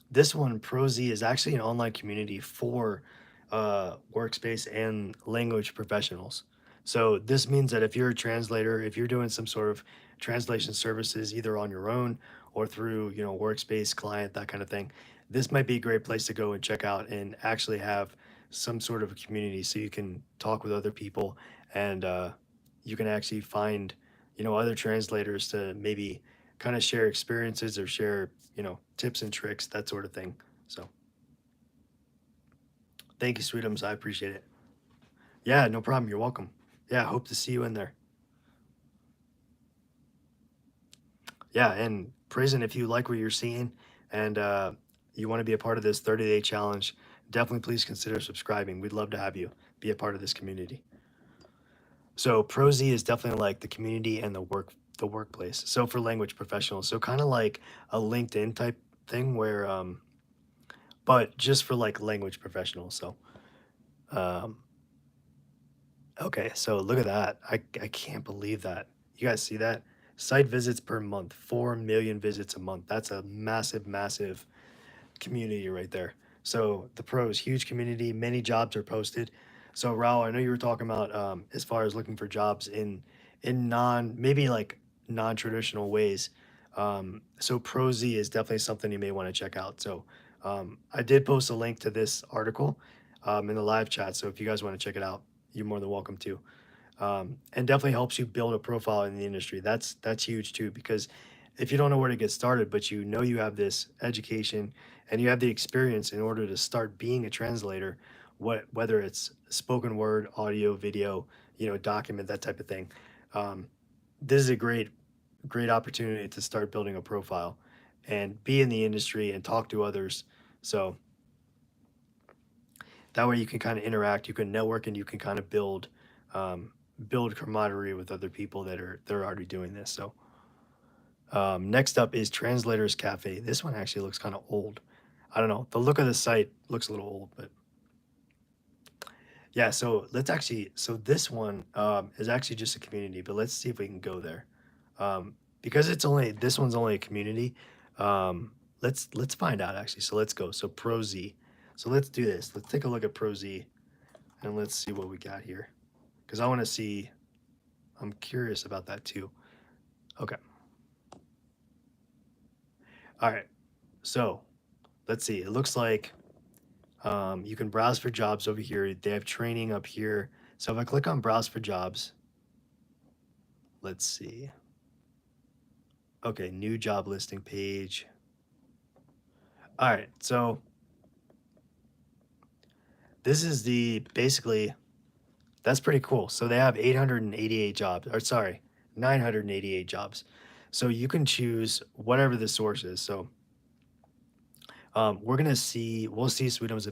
this one, ProZ, is actually an online community for workspace and language professionals. So this means that if you're a translator, if you're doing some sort of translation services either on your own or through, workspace client, that kind of thing, this might be a great place to go and check out and actually have some sort of a community so you can talk with other people and you can actually find, other translators to maybe kind of share experiences or share, tips and tricks, that sort of thing. So thank you, Sweetums. I appreciate it. Yeah, no problem. You're welcome. Yeah, hope to see you in there. Yeah, and Prison, if you like what you're seeing and you want to be a part of this 30-day challenge, definitely please consider subscribing. We'd love to have you be a part of this community. So ProZ is definitely like the community and the workplace. So for language professionals, so kind of like a LinkedIn type thing where but just for like language professionals. So um okay, so look at that. I can't believe that. You guys see that? Site visits per month, 4 million visits a month. That's a massive, massive community right there. So the pros, huge community, many jobs are posted. So Raul, I know you were talking about as far as looking for jobs in maybe like non-traditional ways. So ProZ is definitely something you may want to check out. So I did post a link to this article in the live chat. So if you guys want to check it out, you're more than welcome to. And definitely helps you build a profile in the industry. That's huge too, because if you don't know where to get started, but you know you have this education and you have the experience in order to start being a translator, whether it's spoken word, audio, video, document, that type of thing. Um, this is a great opportunity to start building a profile and be in the industry and talk to others. So That way you can kind of interact, you can network, and you can kind of build camaraderie with other people they're already doing this. So next up is Translators Cafe. This one actually looks kind of old. I don't know. The look of the site looks a little old, but yeah. So so this one is actually just a community, but let's see if we can go there. Because this one's only a community. Um, let's find out actually. So let's go. So Pro Z. So let's do this. Let's take a look at Pro Z and let's see what we got here. Because I want to see. I'm curious about that too. Okay. All right. So let's see. It looks like you can browse for jobs over here. They have training up here. So if I click on browse for jobs, let's see. Okay, new job listing page. All right, so this is basically, that's pretty cool. So they have 888 jobs, or sorry, 988 jobs. So you can choose whatever the source is. So we'll see Sweetums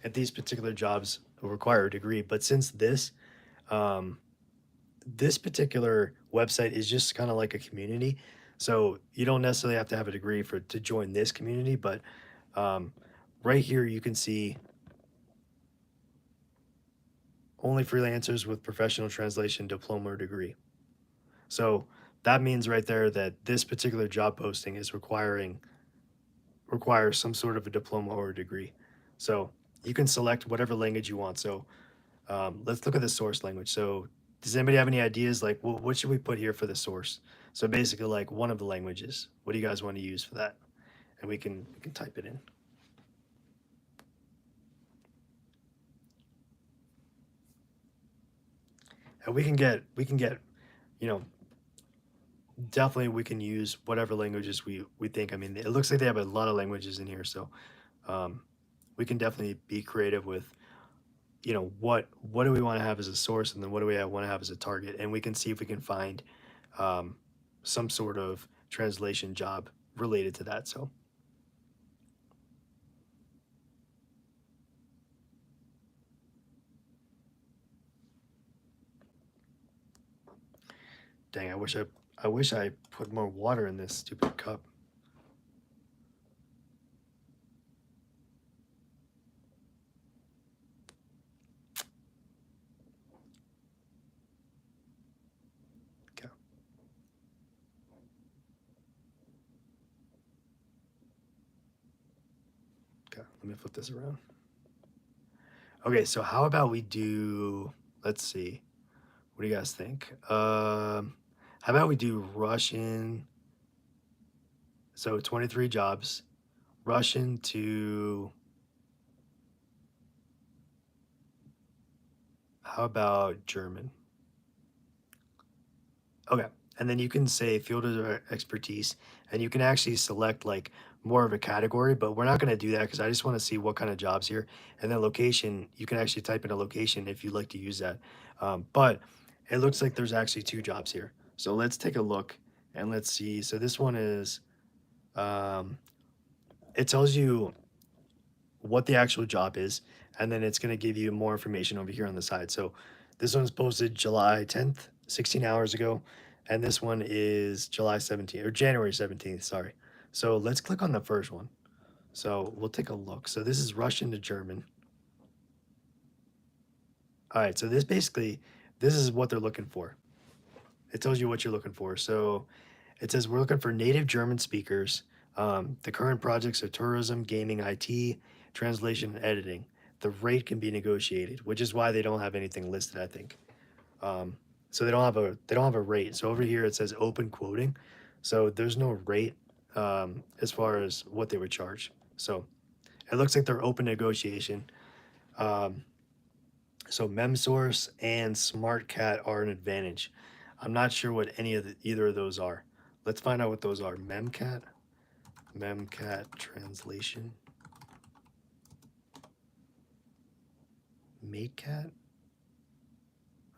if these particular jobs require a degree. But since um, this particular website is just kind of like a community, so you don't necessarily have to have a degree to join this community. But um, right here, you can see only freelancers with professional translation diploma or degree. So that means right there that this particular job posting is requires some sort of a diploma or a degree. So you can select whatever language you want. So let's look at the source language. So does anybody have any ideas? Like, what should we put here for the source? So basically, like one of the languages. What do you guys want to use for that? And we can type it in. And we can get, you know, definitely we can use whatever languages we think. I mean, it looks like they have a lot of languages in here, so um, we can definitely be creative with, what do we want to have as a source, and then what do we want to have as a target, and we can see if we can find um, some sort of translation job related to that. So dang, I wish I put more water in this stupid cup. Okay, okay, let me flip this around. Okay, so how about we do? Let's see. What do you guys think? How about we do Russian? So 23 jobs. Russian to, how about German? Okay. And then you can say field of expertise, and you can actually select like more of a category, but we're not going to do that because I just want to see what kind of jobs here. And then location, you can actually type in a location if you'd like to use that. But it looks like there's actually two jobs here. So let's take a look and let's see. So this one is, um, it tells you what the actual job is, and then it's going to give you more information over here on the side. So this one's posted July 10th, 16 hours ago, and this one is July 17th or January 17th, sorry. So let's click on the first one. So we'll take a look. So this is Russian to German. All right, so this is what they're looking for. It tells you what you're looking for. So it says we're looking for native German speakers. The current projects are tourism, gaming, IT, translation, and editing. The rate can be negotiated, which is why they don't have anything listed, I think. So they don't have a rate. So over here it says open quoting. So there's no rate as far as what they would charge. So it looks like they're open negotiation. Um, so MemSource and SmartCat are an advantage. I'm not sure what either of those are. Let's find out what those are. Memcat translation. MateCat.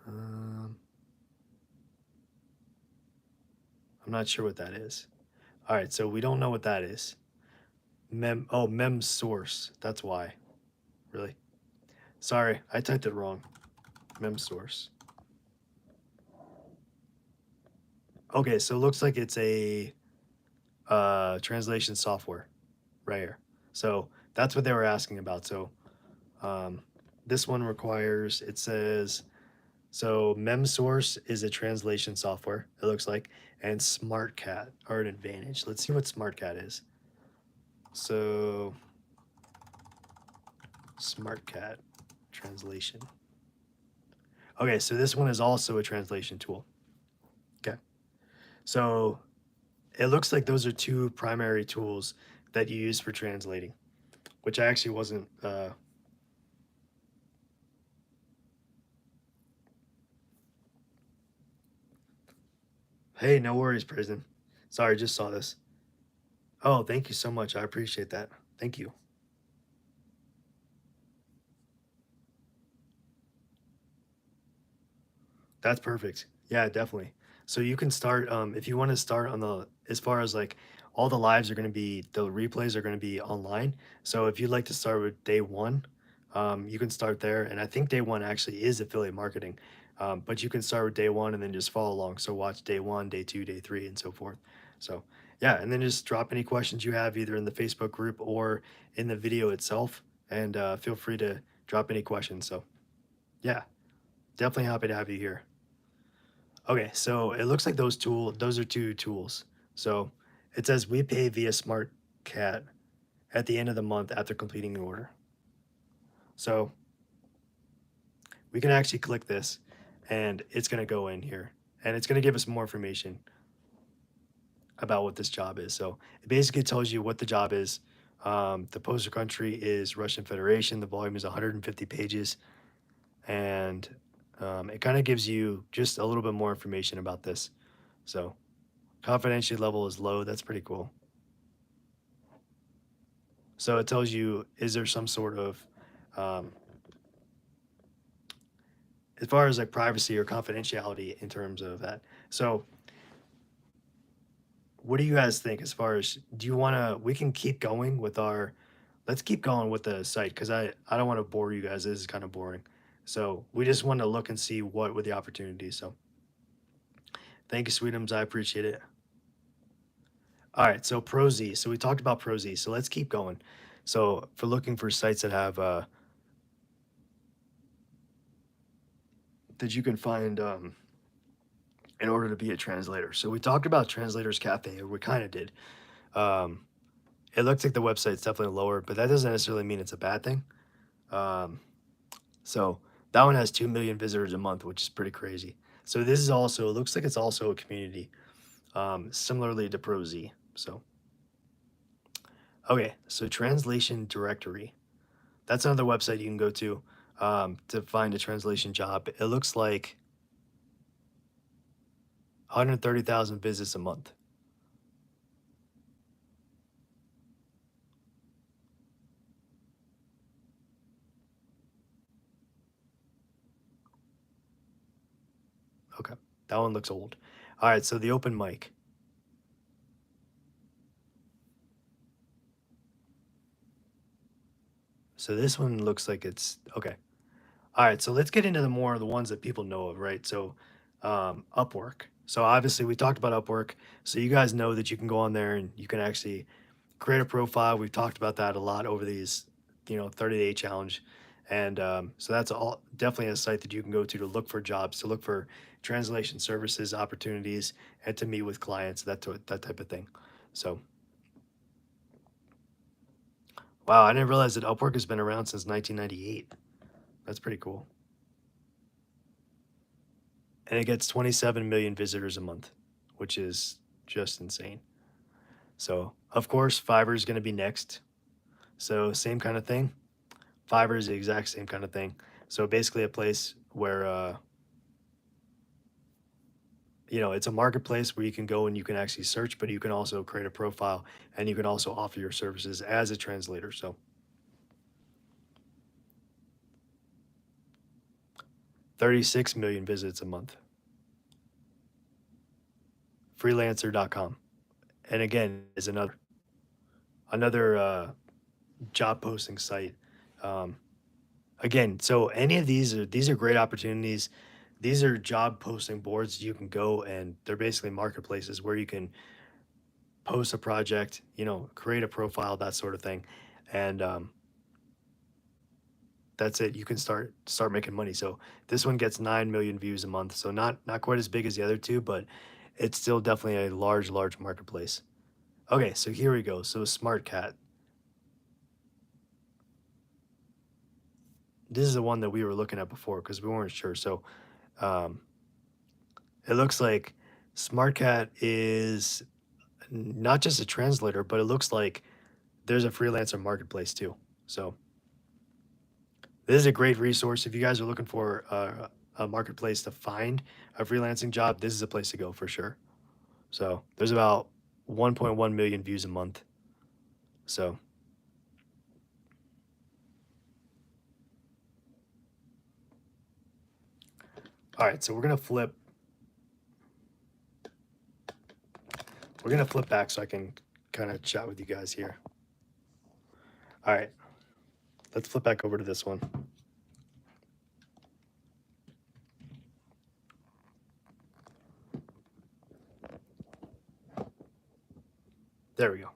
I'm not sure what that is. All right, so we don't know what that is. Mem source. That's why. Really. Sorry, I typed it wrong. MemSource. Okay, so it looks like it's a translation software right here. So that's what they were asking about. So um, this one requires, it says, so MemSource is a translation software, it looks like, and SmartCat are an advantage. Let's see what SmartCat is. So SmartCat translation. Okay, so this one is also a translation tool. Okay, so it looks like those are two primary tools that you use for translating, which I actually wasn't. Hey, no worries, Prison. Sorry, just saw this. Oh, thank you so much. I appreciate that. Thank you. That's perfect. Yeah, definitely. So you can start if you want to start on the as far as like all the lives are going to be the replays are going to be online. So if you'd like to start with day one, you can start there. And I think day one actually is affiliate marketing, but you can start with day one and then just follow along. So watch day one, day two, day three, and so forth. So yeah, and then just drop any questions you have either in the Facebook group or in the video itself, and feel free to drop any questions. So yeah, definitely happy to have you here. Okay, so it looks like those are two tools. So it says we pay via SmartCat at the end of the month after completing the order. So we can actually click this and it's going to go in here and it's going to give us more information about what this job is. So it basically tells you what the job is. The poster country is Russian Federation. The volume is 150 pages. And it kind of gives you just a little bit more information about this. So confidentiality level is low. That's pretty cool. So it tells you, is there some sort of, um, as far as like privacy or confidentiality in terms of that. So what do you guys think as far as, do you want to, we can keep going with our, let's keep going with the site because I don't want to bore you guys. This is kind of boring. So we just want to look and see what were the opportunities. So thank you, Sweetums. I appreciate it. All right. So ProZ. So we talked about ProZ. So let's keep going. So for looking for sites that have, that you can find, in order to be a translator. So we talked about Translators Cafe, or we kind of did. Um, it looks like the website's definitely lower, but that doesn't necessarily mean it's a bad thing. Um, so that one has 2 million visitors a month, which is pretty crazy. So this is also, it looks like it's also a community, similarly to ProZ. So, okay, so Translation Directory. That's another website you can go to find a translation job. It looks like 130,000 visits a month. Okay, that one looks old. All right, so the open mic. So this one looks like it's okay. All right, so let's get into the more of the ones that people know of, right? So Upwork. So obviously we talked about Upwork. So you guys know that you can go on there and you can actually create a profile. We've talked about that a lot over these, 30-day challenge. And so that's all definitely a site that you can go to look for jobs, to look for translation services, opportunities, and to meet with clients, that type of thing. So wow, I didn't realize that Upwork has been around since 1998. That's pretty cool. And it gets 27 million visitors a month, which is just insane. So, of course, Fiverr is going to be next. So, same kind of thing. Fiverr is the exact same kind of thing. So, basically, a place where, it's a marketplace where you can go and you can actually search, but you can also create a profile and you can also offer your services as a translator. So, 36 million visits a month. Freelancer.com. And again, is another job posting site. Um, Again, so any of these are great opportunities. These are job posting boards you can go, and they're basically marketplaces where you can post a project, create a profile, that sort of thing. And that's it. You can start making money. So this one gets 9 million views a month. So not quite as big as the other two, but it's still definitely a large marketplace. Okay, so here we go. So Smart Cat. This is the one that we were looking at before because we weren't sure. So um, it looks like Smart Cat is not just a translator, but it looks like there's a freelancer marketplace too. So this is a great resource if you guys are looking for a marketplace to find a freelancing job. This is a place to go for sure. So there's about 1.1 million views a month. So all right, so we're gonna flip back so I can kind of chat with you guys here. All right, let's flip back over to this one. There we go.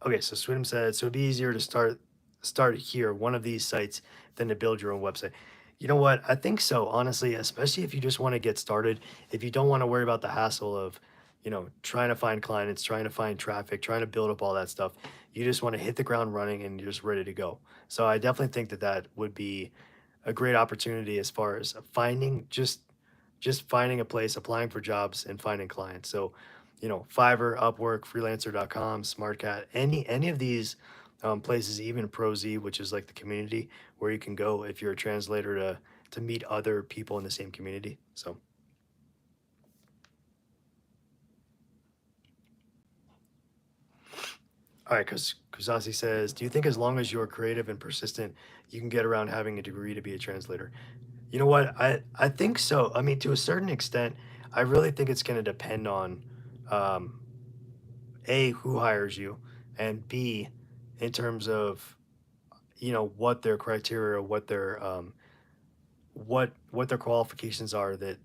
Okay, so Swidham said, so it'd be easier to start here, one of these sites, than to build your own website. You know what? I think so, honestly, especially if you just want to get started, if you don't want to worry about the hassle of, trying to find clients, trying to find traffic, trying to build up all that stuff. You just want to hit the ground running and you're just ready to go. So I definitely think that that would be a great opportunity as far as finding just finding a place, applying for jobs, and finding clients. So, Fiverr, Upwork, Freelancer.com, SmartCat, any of these places, even ProZ, which is like the community where you can go if you're a translator to meet other people in the same community. So, all right, because Kusasi says, do you think as long as you're creative and persistent, you can get around having a degree to be a translator? You know what? I think so. I mean, to a certain extent, I really think it's going to depend on um, A, who hires you, and B, in terms of, what their criteria, what their qualifications are that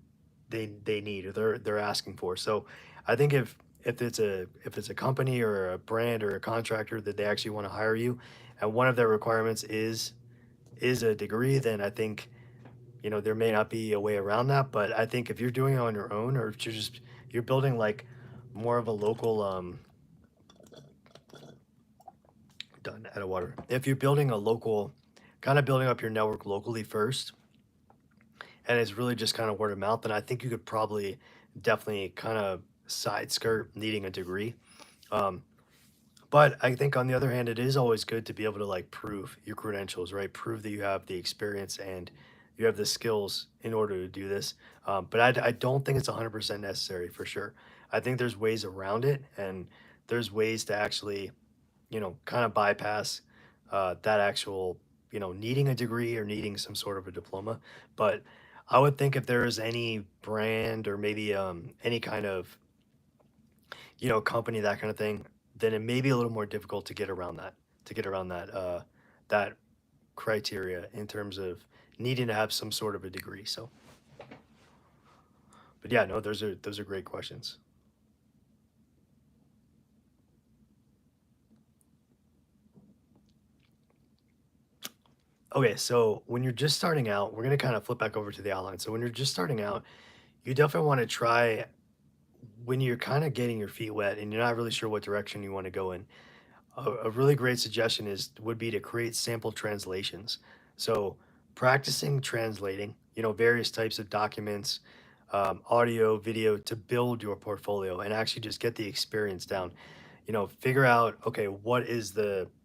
they need or they're asking for. So I think if it's a company or a brand or a contractor that they actually want to hire you, and one of their requirements is a degree, then I think there may not be a way around that. But I think if you're doing it on your own, or if you're building like more of a local done out of water. If you're building a local, kind of building up your network locally first, and it's really just kind of word of mouth, then I think you could probably definitely kind of side skirt needing a degree. Um, but I think on the other hand, it is always good to be able to like prove your credentials, right? Prove that you have the experience and you have the skills in order to do this. But I don't think it's 100% necessary for sure. I think there's ways around it, and there's ways to actually kind of bypass that actual, needing a degree or needing some sort of a diploma. But I would think if there is any brand or maybe any kind of, company, that kind of thing, then it may be a little more difficult to get around that criteria in terms of needing to have some sort of a degree. So, but yeah, no, those are great questions. Okay, so when you're just starting out, we're gonna kind of flip back over to the outline. So when you're just starting out, you definitely want to try when you're kind of getting your feet wet and you're not really sure what direction you want to go in. A really great suggestion would be to create sample translations. So practicing translating, various types of documents, audio, video, to build your portfolio and actually just get the experience down. Figure out, okay, what is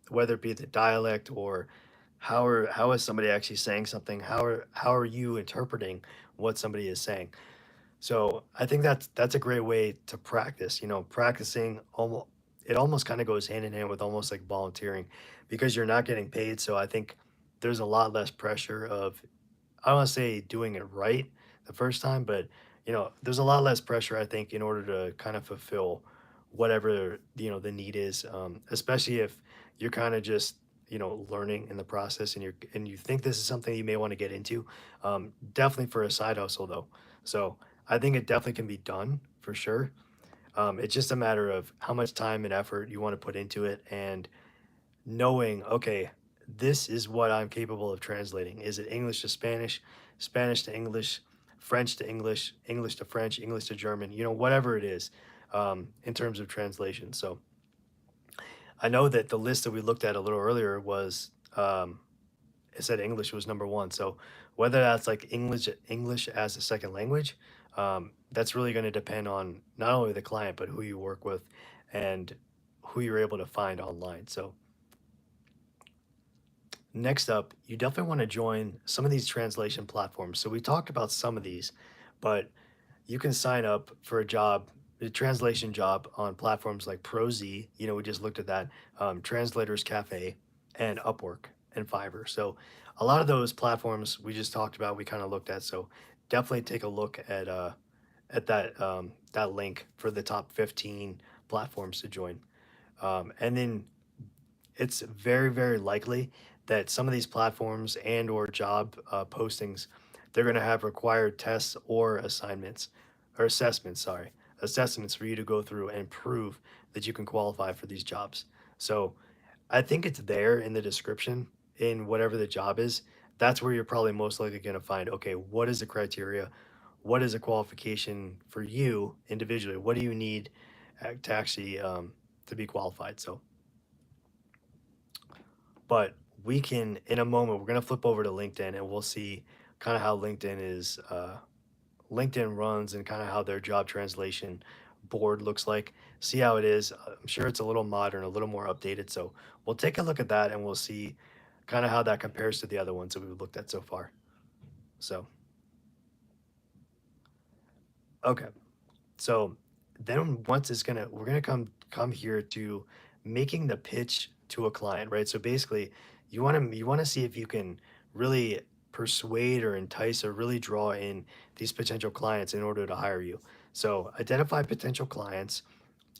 whether it be the dialect or how is somebody actually saying something? How are you interpreting what somebody is saying? So I think that's a great way to practice. Practicing almost kind of goes hand in hand with almost like volunteering because you're not getting paid. So I think there's a lot less pressure of, I don't want to say doing it right the first time, but there's a lot less pressure, I think, in order to kind of fulfill whatever the need is, especially if you're kind of just learning in the process, and you think this is something you may want to get into, definitely for a side hustle though. So I think it definitely can be done for sure. It's just a matter of how much time and effort you want to put into it, and knowing, okay, this is what I'm capable of translating. Is it English to Spanish, Spanish to English, French to English, English to French, English to German, whatever it is, in terms of translation. So I know that the list that we looked at a little earlier was, it said English was number one. So whether that's like English as a second language, that's really going to depend on not only the client, but who you work with and who you're able to find online. So next up, you definitely want to join some of these translation platforms. So we talked about some of these, but you can sign up for a translation job on platforms like ProZ. We just looked at that, Translators Cafe, and Upwork and Fiverr. So a lot of those platforms we just talked about, we kind of looked at. So definitely take a look at that link for the top 15 platforms to join. And then it's very, very likely that some of these platforms and or job postings, they're going to have required tests or assignments or assessments, sorry, assessments for you to go through and prove that you can qualify for these jobs. So I think it's there in the description in whatever the job is. That's where you're probably most likely going to find, okay, what is the criteria? What is a qualification for you individually? What do you need to actually to be qualified? So but we can, in a moment, we're going to flip over to LinkedIn and we'll see kind of how LinkedIn runs and kind of how their job translation board looks like. See how it is. I'm sure it's a little modern, a little more updated. So we'll take a look at that and we'll see kind of how that compares to the other ones that we've looked at so far. So, okay. So then once we're gonna come here to making the pitch to a client, right? So basically, you want to see if you can really persuade or entice or really draw in these potential clients in order to hire you. So identify potential clients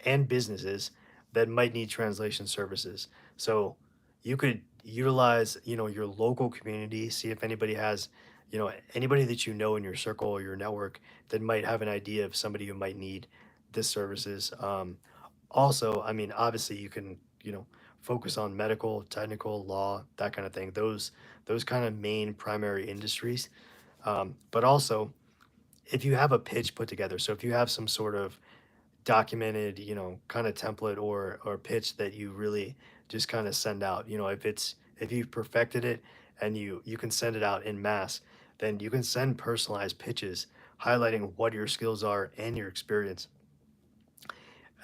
and businesses that might need translation services. So you could utilize, your local community, see if anybody has, anybody that you know in your circle or your network that might have an idea of somebody who might need this services. Also, I mean, obviously you can, focus on medical, technical, law, that kind of thing. Those kind of main primary industries. But also, if you have a pitch put together, so if you have some sort of documented, kind of template or pitch that you really just kind of send out. If you've perfected it and you can send it out in mass, then you can send personalized pitches highlighting what your skills are and your experience.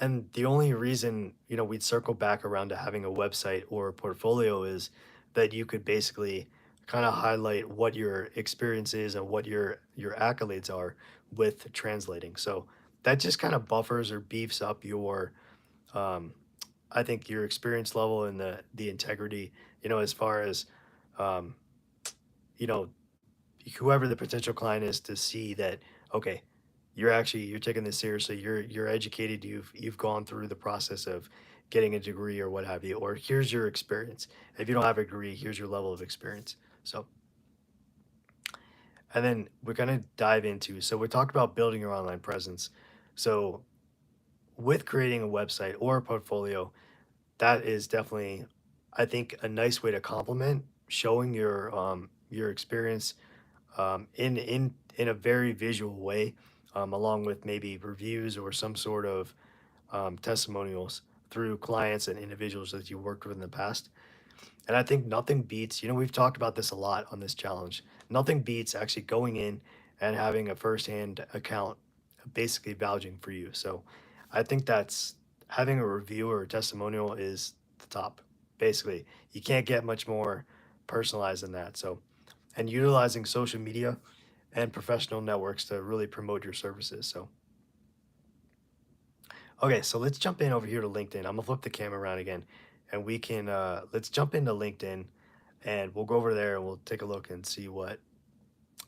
And the only reason, we'd circle back around to having a website or a portfolio is that you could basically kind of highlight what your experience is and what your accolades are with translating. So that just kind of buffers or beefs up um, I think your experience level and the integrity, as far as um, you know, whoever the potential client is to see that, okay, you're taking this seriously, you're educated, you've gone through the process of getting a degree or what have you, or here's your experience. If you don't have a degree, here's your level of experience. So and then we're going to dive into, so we talked about building your online presence. So with creating a website or a portfolio, that is definitely, I think, a nice way to complement showing your experience in a very visual way, along with maybe reviews or some sort of testimonials through clients and individuals that you worked with in the past. And I think nothing beats, we've talked about this a lot on this challenge. Nothing beats actually going in and having a firsthand account basically vouching for you. So I think that's having a review or a testimonial is the top. Basically, you can't get much more personalized than that. So, and utilizing social media and professional networks to really promote your services. So, okay, so let's jump in over here to LinkedIn. I'm gonna flip the camera around again, and we can let's jump into LinkedIn, and we'll go over there and we'll take a look and see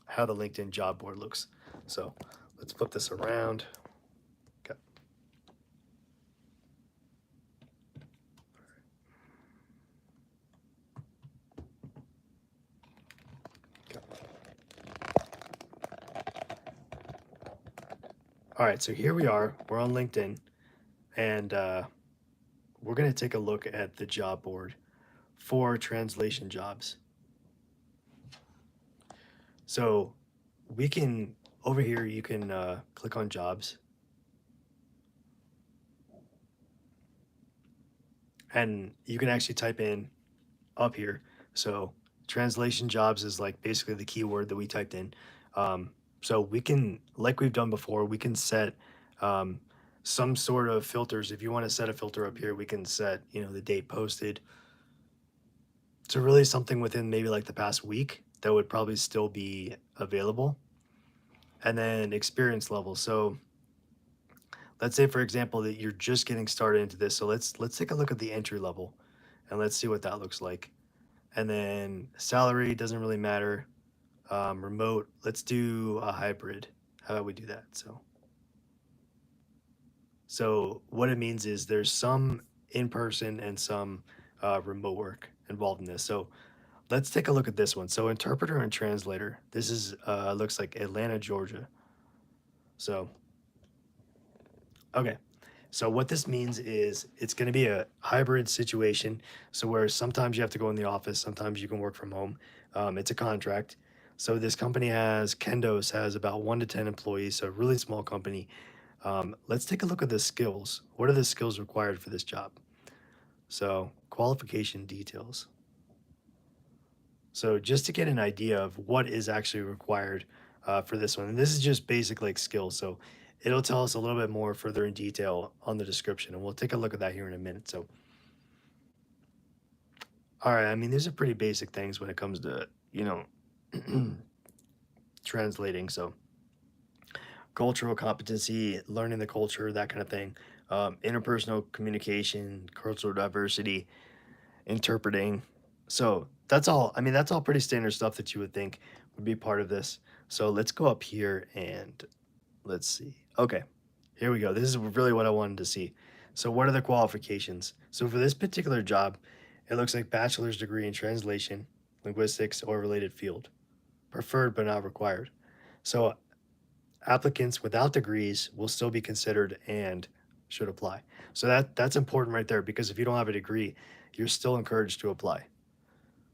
how the LinkedIn job board looks. So let's flip this around. Okay. All right, so here we are. We're on LinkedIn, and we're going to take a look at the job board for translation jobs. So we can, over here, you can click on jobs, and you can actually type in up here. So translation jobs is like basically the keyword that we typed in. So we can, like we've done before, we can set um, some sort of filters. If you want to set a filter up here, we can set, the date posted. So really something within maybe like the past week that would probably still be available. And then experience level. So let's say, for example, that you're just getting started into this. So let's take a look at the entry level and let's see what that looks like. And then salary doesn't really matter. Remote, let's do a hybrid. How about we do that? So what it means is there's some in-person and some remote work involved in this. So let's take a look at this one. So interpreter and translator. This is looks like Atlanta, Georgia. So okay. So what this means is it's going to be a hybrid situation. So where sometimes you have to go in the office, sometimes you can work from home. It's a contract. So this company Kendos has about 1 to 10 employees, so a really small company. Let's take a look at the skills. What are the skills required for this job? So qualification details. So just to get an idea of what is actually required for this one, and this is just basic like skills. So it'll tell us a little bit more further in detail on the description, and we'll take a look at that here in a minute. So, all right, I mean, these are pretty basic things when it comes to, translating. So cultural competency, learning the culture, that kind of thing, interpersonal communication, cultural diversity, interpreting. So that's all. I mean, that's all pretty standard stuff that you would think would be part of this. So let's go up here and let's see. Okay, here we go. This is really what I wanted to see. So what are the qualifications? So for this particular job, it looks like bachelor's degree in translation, linguistics, or related field. Preferred but not required. So applicants without degrees will still be considered and should apply. So that's important right there, because if you don't have a degree, you're still encouraged to apply.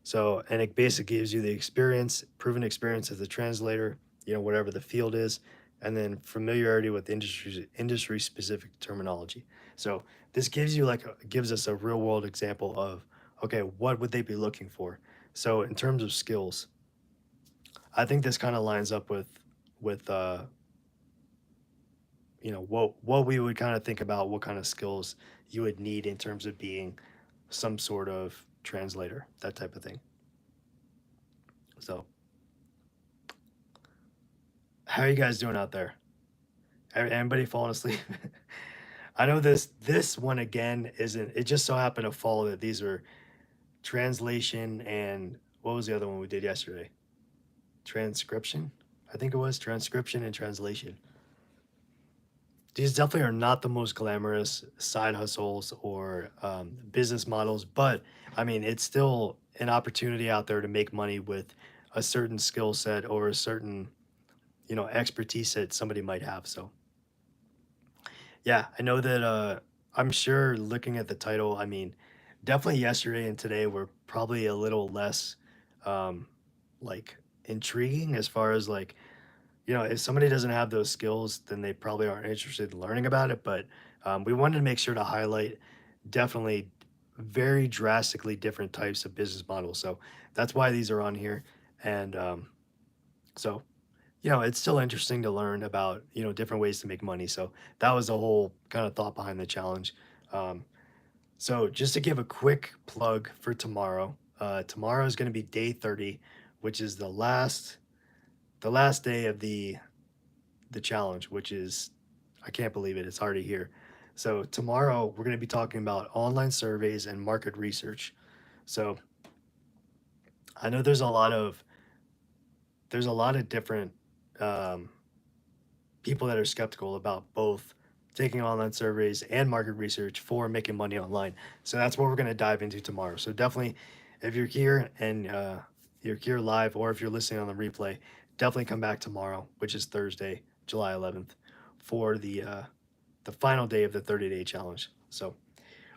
So, and it basically gives you the experience, proven experience as a translator, whatever the field is, and then familiarity with industry specific terminology. So this gives you gives us a real world example of, okay, what would they be looking for? So in terms of skills, I think this kind of lines up with what we would kind of think about what kind of skills you would need in terms of being some sort of translator, that type of thing. So how are you guys doing out there? Anybody falling asleep? I know this one again isn't. It just so happened to fall that these are translation and what was the other one we did yesterday? Transcription. I think it was transcription and translation. These definitely are not the most glamorous side hustles or business models, but I mean, it's still an opportunity out there to make money with a certain skill set or a certain, expertise that somebody might have. So, yeah, I know that I'm sure looking at the title, I mean, definitely yesterday and today were probably a little less um, like intriguing as far as like, if somebody doesn't have those skills, then they probably aren't interested in learning about it. But we wanted to make sure to highlight definitely very drastically different types of business models. So that's why these are on here. And so, it's still interesting to learn about, different ways to make money. So that was the whole kind of thought behind the challenge. Um, so just to give a quick plug for tomorrow, tomorrow is going to be day 30, which is the last day of the challenge, which is, I can't believe it, it's already here. So tomorrow we're going to be talking about online surveys and market research. So I know there's a lot of different um, people that are skeptical about both taking online surveys and market research for making money online. So that's what we're going to dive into tomorrow. So definitely, if you're here and you're here live, or if you're listening on the replay, definitely come back tomorrow, which is Thursday, July 11th, for the final day of the 30-day challenge. So,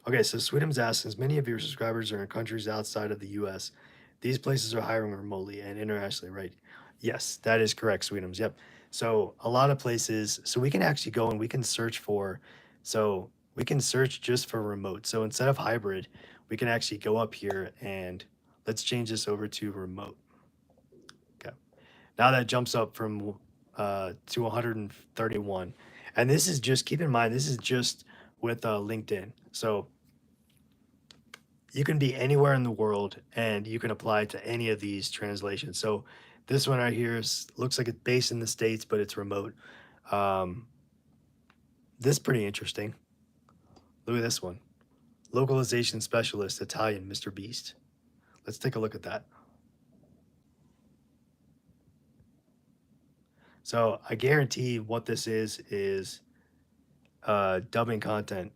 okay, so Sweetums asks, since many of your subscribers are in countries outside of the US, these places are hiring remotely and internationally, right? Yes, that is correct, Sweetums. Yep. So a lot of places, so we can actually go and we can search for, so we can search just for remote. So instead of hybrid, we can actually go up here and let's change this over to remote. Okay. Now that jumps up from to 131. And this is just, keep in mind, this is just with LinkedIn. So you can be anywhere in the world and you can apply to any of these translations. So this one right here looks like it's based in the States, but it's remote. This is pretty interesting. Look at this one. Localization specialist, Italian, Mr. Beast. Let's take a look at that. So I guarantee what this is dubbing content,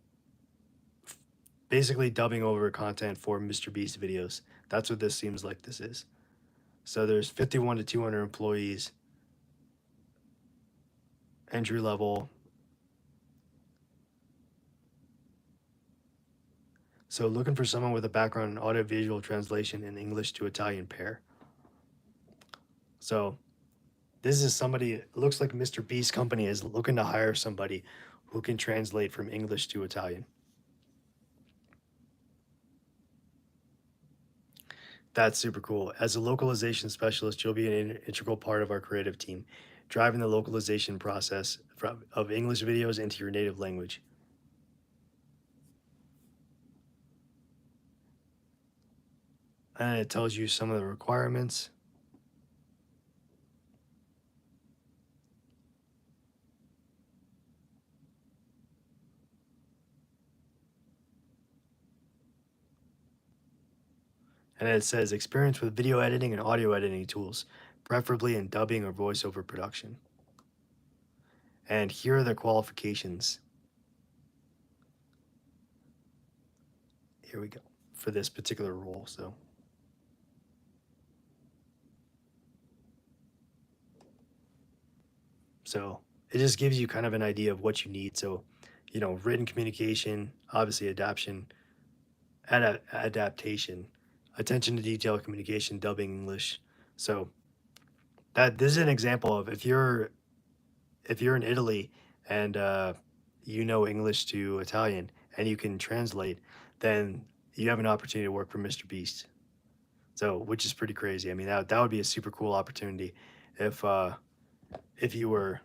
basically dubbing over content for Mr. Beast videos. That's what this seems like this is. So there's 51 to 200 employees, entry level. So looking for someone with a background in audiovisual translation in English to Italian pair. So this is somebody, it looks like Mr. Beast company is looking to hire somebody who can translate from English to Italian. That's super cool. As a localization specialist, you'll be an integral part of our creative team, driving the localization process of English videos into your native language. And it tells you some of the requirements. And it says experience with video editing and audio editing tools, preferably in dubbing or voiceover production. And here are the qualifications. Here we go for this particular role. So it just gives you kind of an idea of what you need. So, written communication, obviously adaptation, attention to detail, communication, dubbing English. So that this is an example of if you're in Italy and you know English to Italian and you can translate, then you have an opportunity to work for Mr. Beast. So, which is pretty crazy. I mean, that would be a super cool opportunity if you were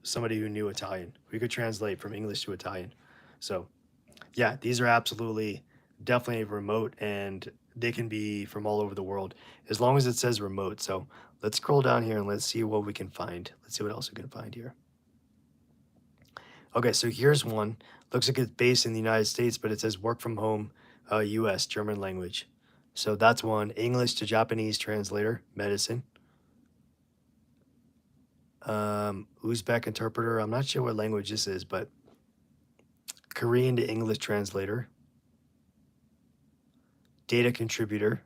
somebody who knew Italian, who could translate from English to Italian. So, yeah, these are absolutely definitely remote and they can be from all over the world as long as it says remote. So, let's scroll down here and let's see what we can find. Let's see what else we can find here. Okay, so here's one. Looks like it's based in the United States, but it says work from home, US, German language. So that's one. English to Japanese translator, medicine. Uzbek interpreter. I'm not sure what language this is, but Korean to English translator. Data contributor.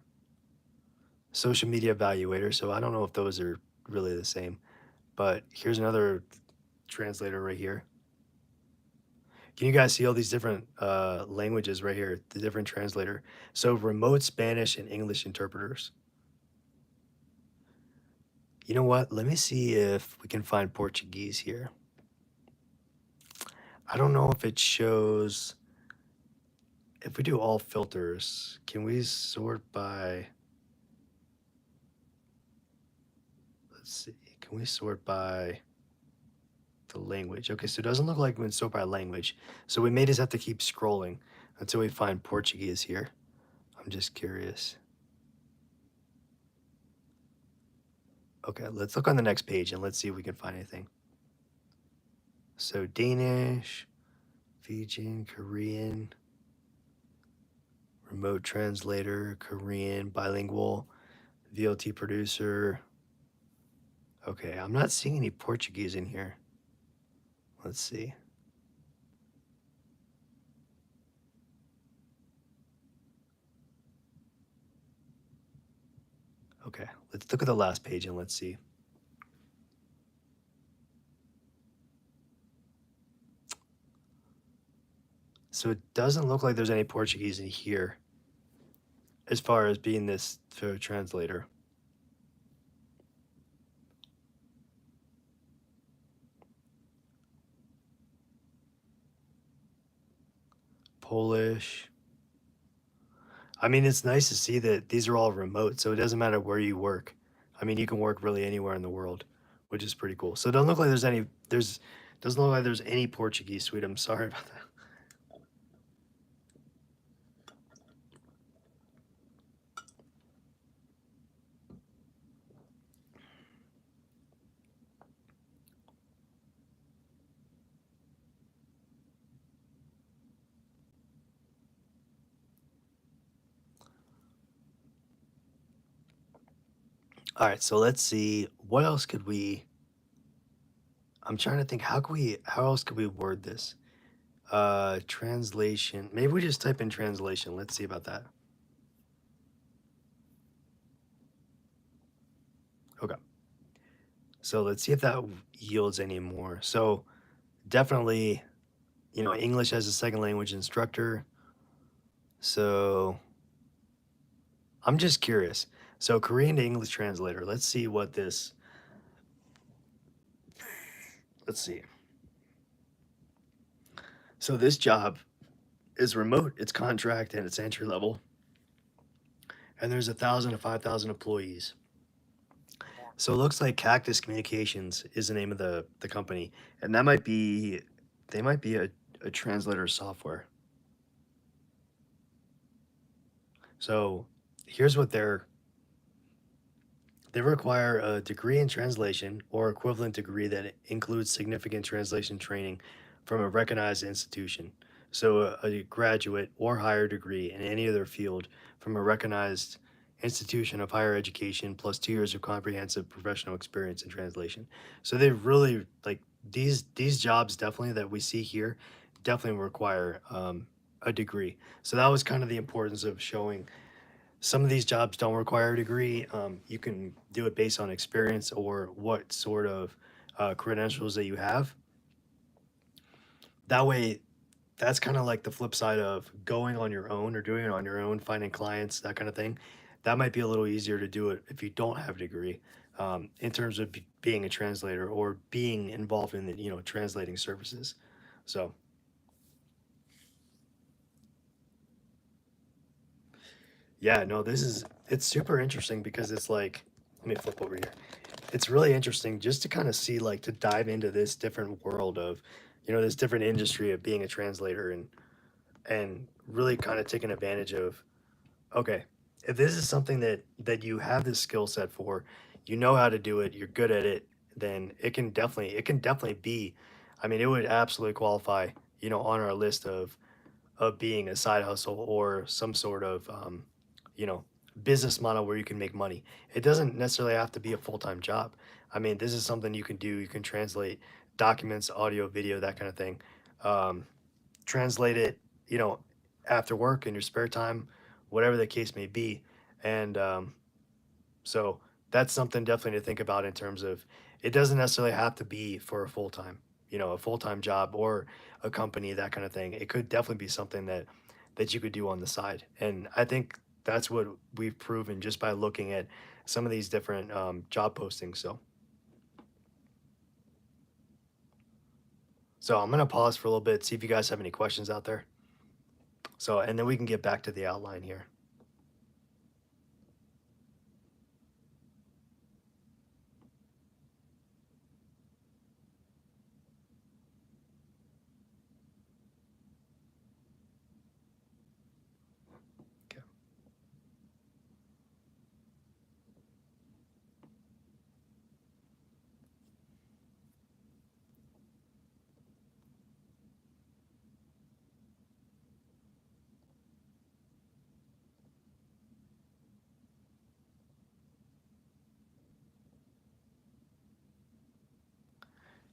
Social media evaluator. So I don't know if those are really the same, but here's another translator right here. Can you guys see all these different languages right here, the different translator? So remote Spanish and English interpreters. You know what? Let me see if we can find Portuguese here. I don't know if it shows, if we do all filters, can we sort by, let's see, can we sort by the language? Okay, so it doesn't look like we can sort by language. So we may just have to keep scrolling until we find Portuguese here. I'm just curious. Okay, let's look on the next page and let's see if we can find anything. So Danish, Fijian, Korean, remote translator, Korean, bilingual, VLT producer. Okay, I'm not seeing any Portuguese in here. Let's see. Okay, let's look at the last page and let's see. So it doesn't look like there's any Portuguese in here as far as being this translator. Polish. I mean, it's nice to see that these are all remote, so it doesn't matter where you work. I mean, you can work really anywhere in the world, which is pretty cool. So it doesn't look like there's doesn't look like there's any Portuguese suite. I'm sorry about that. All right, so let's see. What else could we? I'm trying to think. How else could we word this? Translation. Maybe we just type in translation. Let's see about that. Okay. So let's see if that yields any more. So definitely, English as a second language instructor. So I'm just curious. So Korean to English translator. Let's see what this. Let's see. So this job is remote. It's contract and it's entry level. And there's 1,000 to 5,000 employees. So it looks like Cactus Communications is the name of the company, and that might be they might be a translator software. So here's what they require a degree in translation or equivalent degree that includes significant translation training from a recognized institution. So a graduate or higher degree in any other field from a recognized institution of higher education plus 2 years of comprehensive professional experience in translation. So they really like these jobs definitely that we see here definitely require a degree. So that was kind of the importance of showing some of these jobs don't require a degree. You can do it based on experience or what sort of credentials that you have. That way, that's kind of like the flip side of going on your own or doing it on your own, finding clients, that kind of thing. That might be a little easier to do it if you don't have a degree, in terms of being a translator or being involved in the, translating services. So yeah, no, it's super interesting because it's like, let me flip over here. It's really interesting just to kind of see, like, to dive into this different world of, this different industry of being a translator and really kind of taking advantage of, okay, if this is something that you have this skill set for, you know how to do it, you're good at it, then it can definitely be, I mean, it would absolutely qualify, on our list of being a side hustle or some sort of you know business model where you can make money. It doesn't necessarily have to be a full-time job. I mean, this is something you can do. You can translate documents, audio, video, that kind of thing. um, Translate it, you know after work in your spare time, whatever the case may be. And so that's something definitely to think about in terms of, it doesn't necessarily have to be for a full-time job or a company, that kind of thing. It could definitely be something that you could do on the side. And I think that's what we've proven just by looking at some of these different job postings. So I'm gonna pause for a little bit, see if you guys have any questions out there. So, and then we can get back to the outline here. Okay.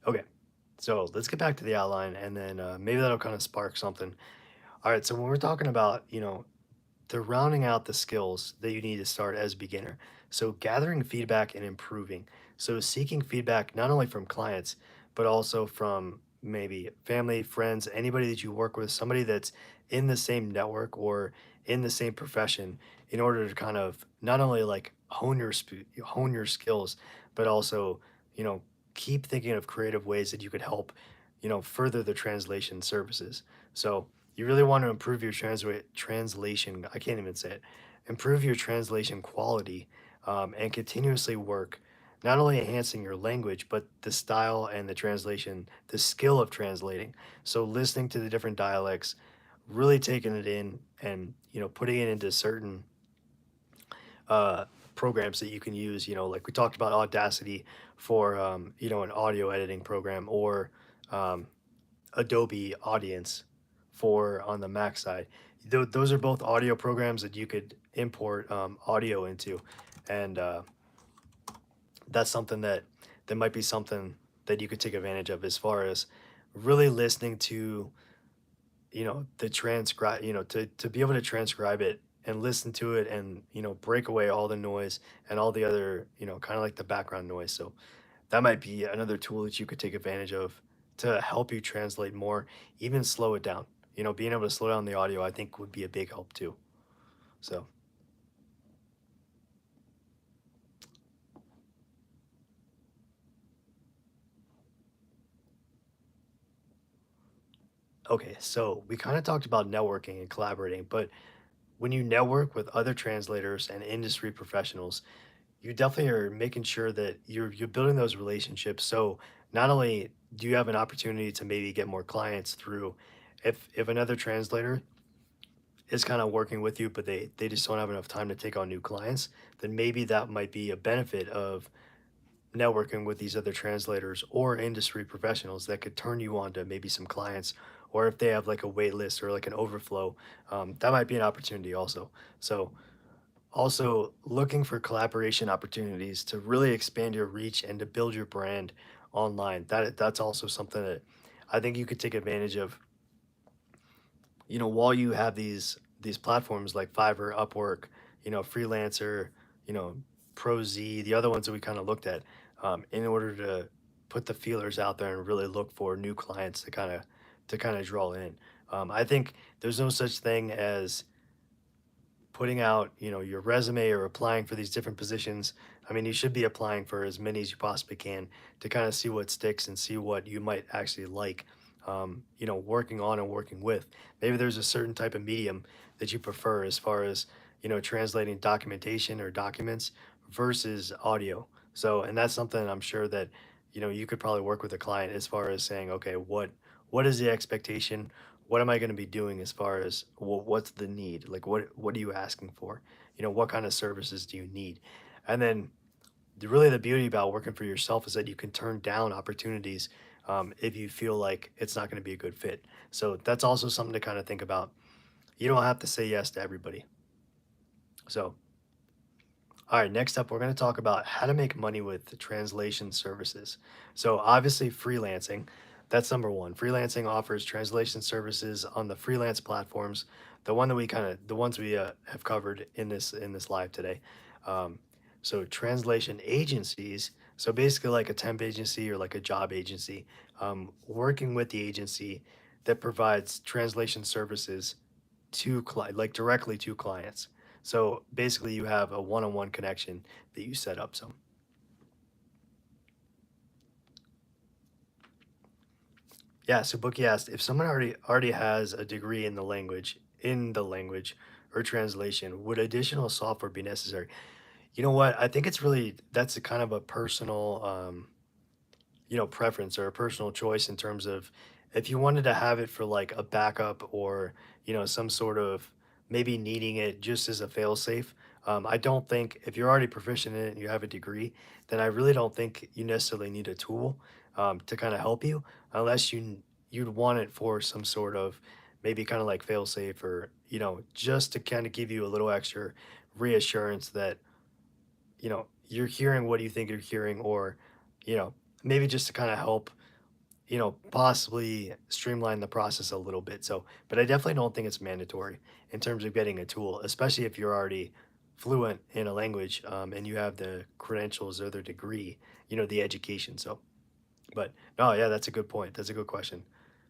Okay. So let's get back to the outline, and then maybe that'll kind of spark something. All right. So when we're talking about, they're rounding out the skills that you need to start as a beginner. So gathering feedback and improving. So seeking feedback not only from clients, but also from maybe family, friends, anybody that you work with, somebody that's in the same network or in the same profession, in order to kind of not only like hone your skills, but also, you know, keep thinking of creative ways that you could help, further the translation services. So you really want to improve your translation. I can't even say it. Improve your translation quality, and continuously work not only enhancing your language, but the style and the translation, the skill of translating. So listening to the different dialects, really taking it in, and putting it into certain uh, programs that you can use. Like we talked about Audacity for an audio editing program, or um, Adobe Audience for on the Mac side. Those are both audio programs that you could import audio into, and that's something that might be something that you could take advantage of, as far as really listening to the transcribe, to be able to transcribe it and listen to it, and break away all the noise and all the other, kind of like the background noise. So that might be another tool that you could take advantage of to help you translate more, even slow it down. Being able to slow down the audio, I think, would be a big help too. So, okay, so we kind of talked about networking and collaborating, but when you network with other translators and industry professionals, you definitely are making sure that you're building those relationships. So not only do you have an opportunity to maybe get more clients through, if another translator is kind of working with you, but they just don't have enough time to take on new clients, then maybe that might be a benefit of networking with these other translators or industry professionals that could turn you on to maybe some clients, or if they have like a wait list or like an overflow, that might be an opportunity also. So also looking for collaboration opportunities to really expand your reach and to build your brand online. That's also something that I think you could take advantage of, while you have these platforms like Fiverr, Upwork, Freelancer, you know, ProZ, the other ones that we kind of looked at, in order to put the feelers out there and really look for new clients to kind of draw in. I think there's no such thing as putting out, your resume or applying for these different positions. I mean, you should be applying for as many as you possibly can to kind of see what sticks and see what you might actually like, working on and working with. Maybe there's a certain type of medium that you prefer, as far as, translating documentation or documents versus audio. So, and that's something I'm sure that, you could probably work with a client, as far as saying, okay, what is the expectation? What am I going to be doing, as far as what's the need? Like, what are you asking for? What kind of services do you need? And then really the beauty about working for yourself is that you can turn down opportunities, if you feel like it's not going to be a good fit. So that's also something to kind of think about. You don't have to say yes to everybody. So, all right, next up, we're going to talk about how to make money with translation services. So, obviously, freelancing, that's number one. Freelancing offers translation services on the freelance platforms, the ones we have covered in this live today. Um, so, translation agencies, so basically like a temp agency or like a job agency, working with the agency that provides translation services like directly to clients. So basically, you have a one-on-one connection that you set up. So yeah, so Bookie asked, if someone already has a degree in the language or translation, would additional software be necessary? You know what? I think that's a kind of a personal, preference or a personal choice, in terms of if you wanted to have it for like a backup, or, some sort of maybe needing it just as a fail-safe. I don't think, if you're already proficient in it and you have a degree, then I really don't think you necessarily need a tool, to kind of help you, unless you'd want it for some sort of, maybe kind of like fail-safe, or, just to kind of give you a little extra reassurance that, you're hearing what you think you're hearing, or, you know, maybe just to kind of help, possibly streamline the process a little bit. So, but I definitely don't think it's mandatory in terms of getting a tool, especially if you're already fluent in a language, and you have the credentials or the degree, the education. So, But no, yeah, that's a good point. That's a good question.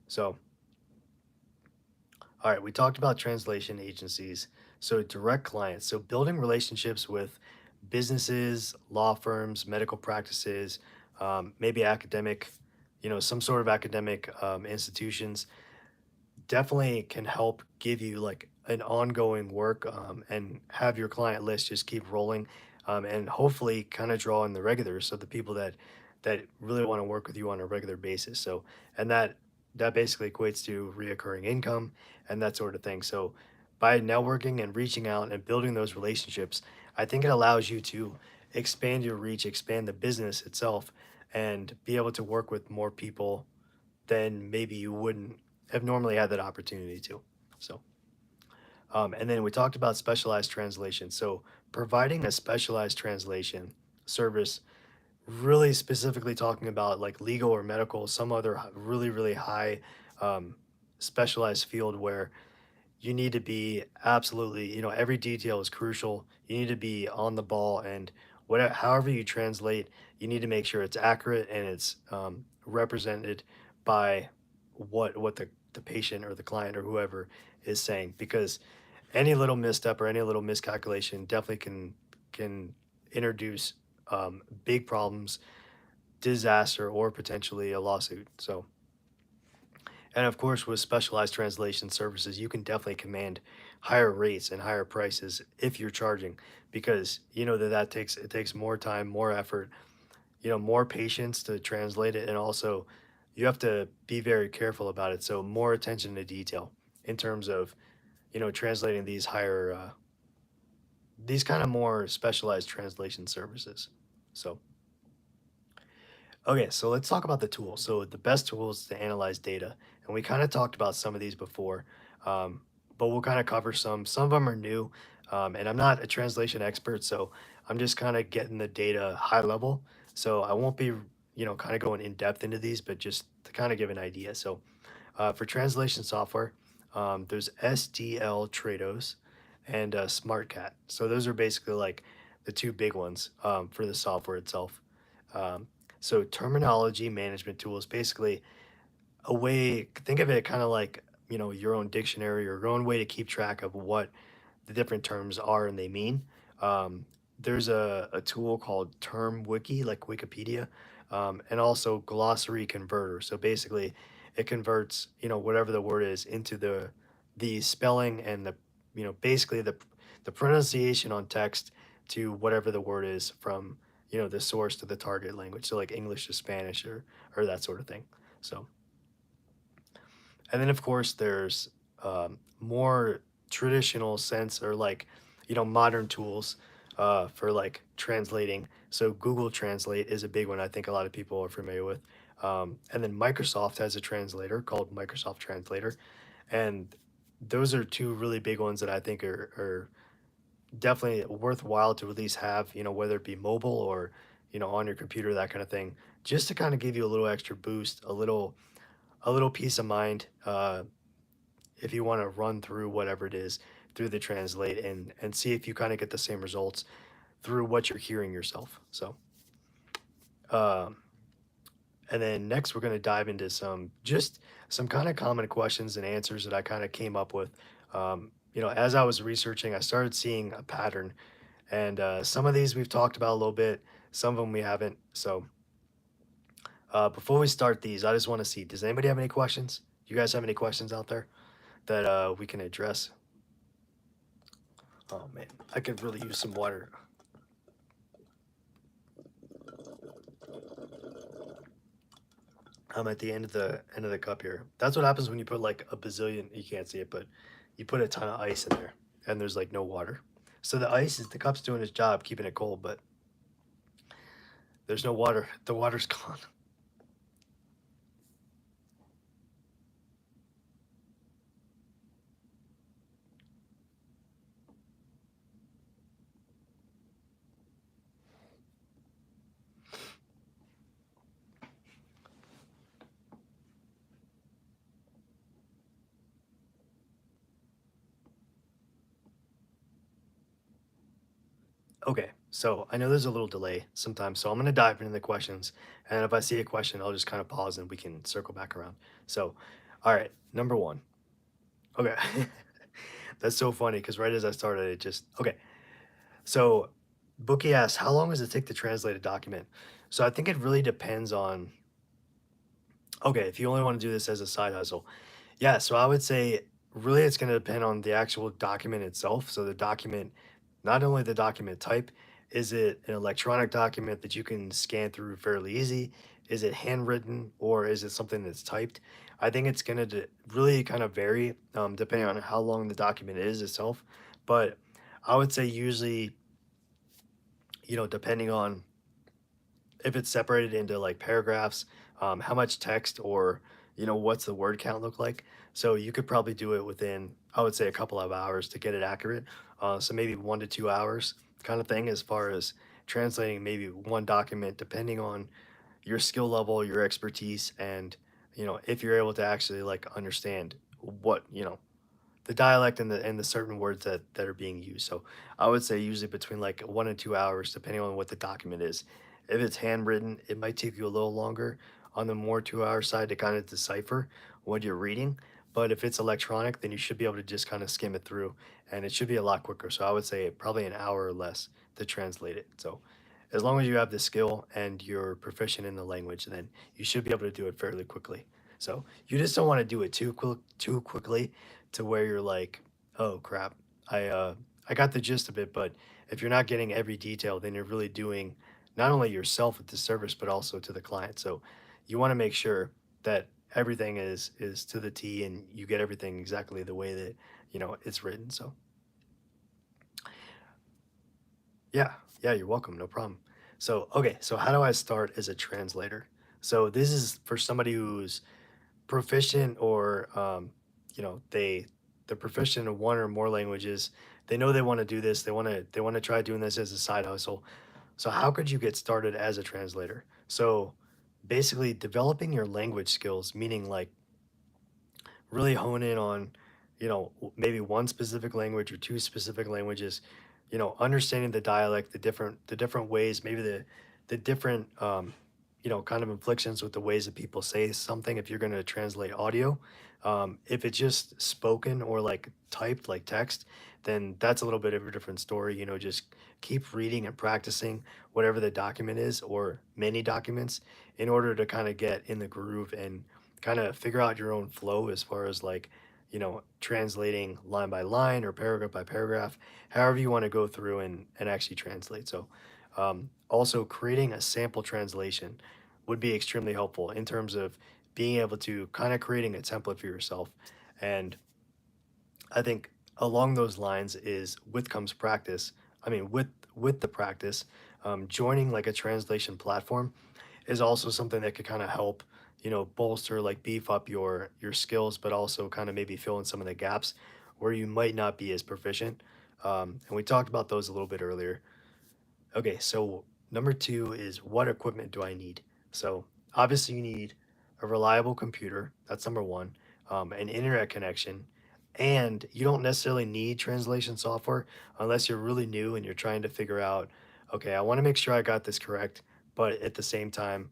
So, all right, we talked about translation agencies. So, direct clients. So, building relationships with businesses, law firms, medical practices, maybe academic, some sort of academic institutions definitely can help give you like an ongoing work and have your client list just keep rolling and hopefully kind of draw in the regulars, so the people that really want to work with you on a regular basis. So and that basically equates to reoccurring income and that sort of thing. So by networking and reaching out and building those relationships, I think it allows you to expand your reach, expand the business itself, and be able to work with more people then maybe you wouldn't have normally had that opportunity to. So, and then we talked about specialized translation. So, providing a specialized translation service, really specifically talking about like legal or medical, some other really, really high um, specialized field where you need to be absolutely, every detail is crucial. You need to be on the ball, and whatever, however you translate, you need to make sure it's accurate and it's represented by what the patient or the client or whoever is saying. Because any little misstep or any little miscalculation definitely can introduce big problems, disaster, or potentially a lawsuit. So and of course, with specialized translation services, you can definitely command higher rates and higher prices if you're charging, because you know that it takes more time, more effort, more patience to translate it, and also you have to be very careful about it. So more attention to detail in terms of translating these kind of more specialized translation services. So okay, so let's talk about the tools. So the best tools to analyze data, and we kind of talked about some of these before, um, but we'll kind of cover some. Some of them are new, and I'm not a translation expert, so I'm just kind of getting the data high level. So I won't be, kind of going in depth into these, but just to kind of give an idea. So for translation software, there's SDL Trados and SmartCat. So those are basically like the two big ones for the software itself. Um, so terminology management tool is basically a way, think of it kind of like, your own dictionary or your own way to keep track of what the different terms are and they mean. Um, there's a tool called Term Wiki, like Wikipedia, and also Glossary Converter. So basically, it converts whatever the word is into the spelling and the basically the pronunciation on text to whatever the word is from the source to the target language. So like English to Spanish or that sort of thing. So and then, of course, there's more traditional sense or like, modern tools for like translating. So Google Translate is a big one I think a lot of people are familiar with. And then Microsoft has a translator called Microsoft Translator. And those are two really big ones that I think are definitely worthwhile to at least have, whether it be mobile or, on your computer, that kind of thing, just to kind of give you a little extra boost, a little peace of mind if you want to run through whatever it is through the translate and see if you kind of get the same results through what you're hearing yourself. So um, and then next we're going to dive into some kind of common questions and answers that I kind of came up with. As I was researching, I started seeing a pattern, and some of these we've talked about a little bit, some of them we haven't. So before we start these, I just want to see, does anybody have any questions? You guys have any questions out there that we can address? Oh man, I could really use some water. I'm at the end of the cup here. That's what happens when you put like a bazillion. You can't see it, but you put a ton of ice in there, and there's like no water. So the cup's doing its job, keeping it cold, but there's no water. The water's gone. Okay, So I know there's a little delay sometimes, so I'm gonna dive into the questions, and if I see a question, I'll just kind of pause and we can circle back around. So, all right, number one. Okay, that's so funny because right as I started, it just okay. So, Bookie asks, how long does it take to translate a document? So I think it really depends on. Okay, if you only want to do this as a side hustle, yeah, so I would say really it's going to depend on the actual document itself. So the document, not only the document type, is it an electronic document that you can scan through fairly easy? Is it handwritten or is it something that's typed? I think it's going to really kind of vary depending on how long the document is itself. But I would say usually, depending on if it's separated into like paragraphs, how much text or what's the word count look like. So you could probably do it within, I would say, a couple of hours to get it accurate. So maybe 1 to 2 hours kind of thing as far as translating maybe one document, depending on your skill level, your expertise, and if you're able to actually like understand what the dialect and the certain words that are being used. So I would say usually between like 1 and 2 hours, depending on what the document is. If it's handwritten, it might take you a little longer on the more 2 hour side to kind of decipher what you're reading. But if it's electronic, then you should be able to just kind of skim it through and it should be a lot quicker. So I would say probably an hour or less to translate it. So as long as you have the skill and you're proficient in the language, then you should be able to do it fairly quickly. So you just don't want to do it too quickly to where you're like, oh crap, I uh I got the gist of it, but if you're not getting every detail, then you're really doing not only yourself a disservice, but also to the client. So you want to make sure that everything is to the T and you get everything exactly the way that it's written. So yeah, yeah, you're welcome, no problem. So okay, so how do I start as a translator? So this is for somebody who's proficient or they're proficient in one or more languages. They know they want to do this. They want to try doing this as a side hustle. So how could you get started as a translator? So basically developing your language skills, meaning like really hone in on, maybe one specific language or two specific languages, understanding the dialect, the different ways, maybe the different, kind of inflections with the ways that people say something. If you're going to translate audio, if it's just spoken or like typed, like text, then that's a little bit of a different story. Just keep reading and practicing whatever the document is or many documents in order to kind of get in the groove and kind of figure out your own flow as far as like translating line by line or paragraph by paragraph, however you want to go through and actually translate. So also creating a sample translation would be extremely helpful in terms of being able to kind of creating a template for yourself. And I think along those lines is with comes practice. I mean, with the practice, joining like a translation platform is also something that could kind of help, bolster, like beef up your skills, but also kind of maybe fill in some of the gaps where you might not be as proficient. And we talked about those a little bit earlier. Okay, so number two is what equipment do I need? So obviously you need a reliable computer. That's number one. An internet connection, and you don't necessarily need translation software unless you're really new and you're trying to figure out, okay, I want to make sure I got this correct, but at the same time,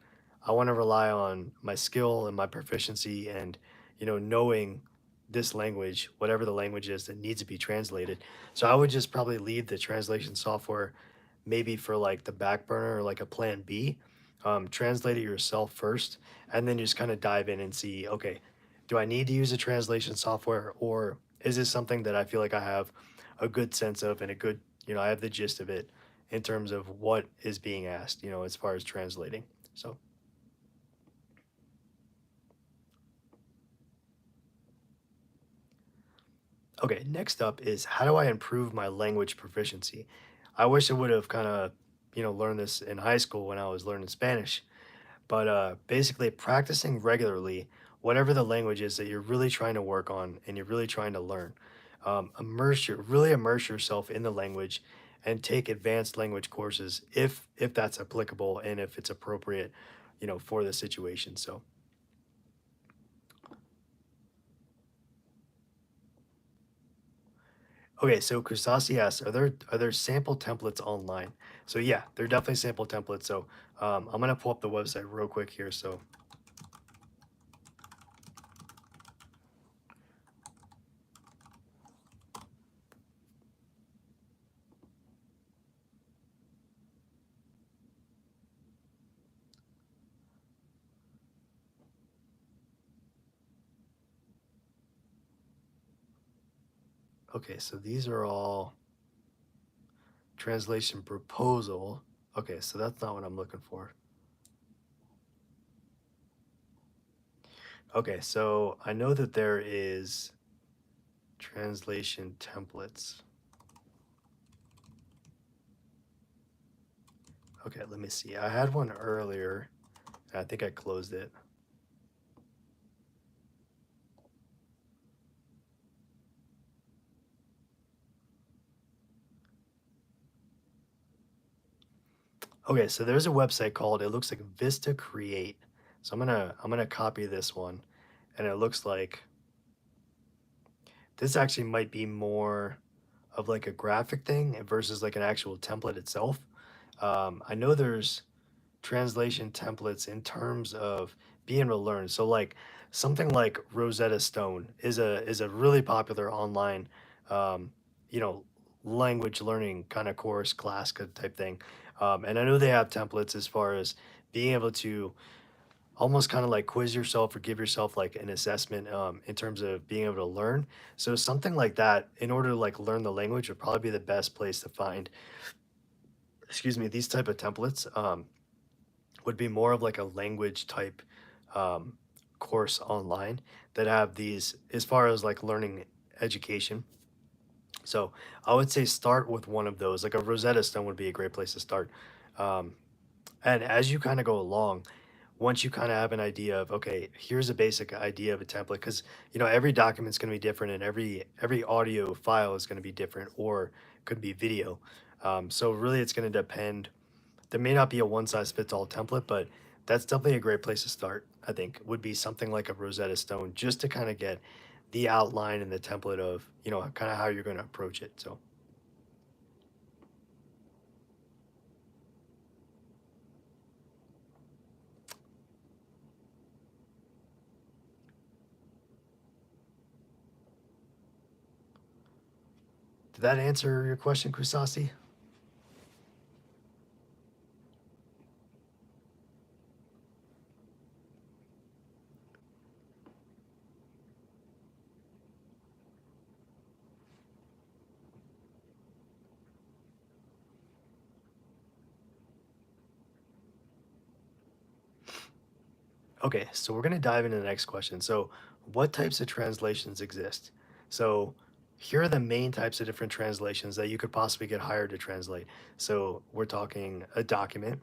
I want to rely on my skill and my proficiency and knowing this language, whatever the language is that needs to be translated. So I would just probably leave the translation software maybe for like the back burner or like a plan B. Translate it yourself first, and then just kind of dive in and see, okay, do I need to use a translation software, or is this something that I feel like I have a good sense of and a good, I have the gist of it in terms of what is being asked, as far as translating. So, okay, next up is how do I improve my language proficiency? I wish I would have kind of, learned this in high school when I was learning Spanish. But basically, practicing regularly, whatever the language is that you're really trying to work on and you're really trying to learn, really immerse yourself in the language, and take advanced language courses if that's applicable and if it's appropriate, for the situation. So Okay, so Kusasi asks, are there sample templates online? So yeah, they're definitely sample templates. So I'm gonna pull up the website real quick here. So okay, so these are all translation proposal. Okay, so that's not what I'm looking for. Okay, so I know that there is translation templates. Okay, let me see. I had one earlier, and I think I closed it. Okay, so there's a website called, it looks like Vista Create. So I'm gonna copy this one, and it looks like this actually might be more of like a graphic thing versus like an actual template itself. I know there's translation templates in terms of being able to learn. So like something like Rosetta Stone is a really popular online, um, you know, language learning kind of course class type thing. And I know they have templates as far as being able to almost kind of like quiz yourself or give yourself like an assessment in terms of being able to learn. So something like that, in order to like learn the language, would probably be the best place to find, excuse me, these type of templates. Would be more of like a language type um, course online that have these as far as like learning education. So I would say start with one of those. Like a Rosetta Stone would be a great place to start. Um, and as you kind of go along, once you kind of have an idea of, okay, here's a basic idea of a template, because every document's going to be different, and every audio file is going to be different, or could be video. So really, it's going to depend. There may not be a one size fits all template, but that's definitely a great place to start. I think would be something like a Rosetta Stone, just to kind of get the outline and the template of kind of how you're going to approach it. So did that answer your question, Kusasi? Okay, so we're going to dive into the next question. So, what types of translations exist? So, here are the main types of different translations that you could possibly get hired to translate. So, we're talking a document,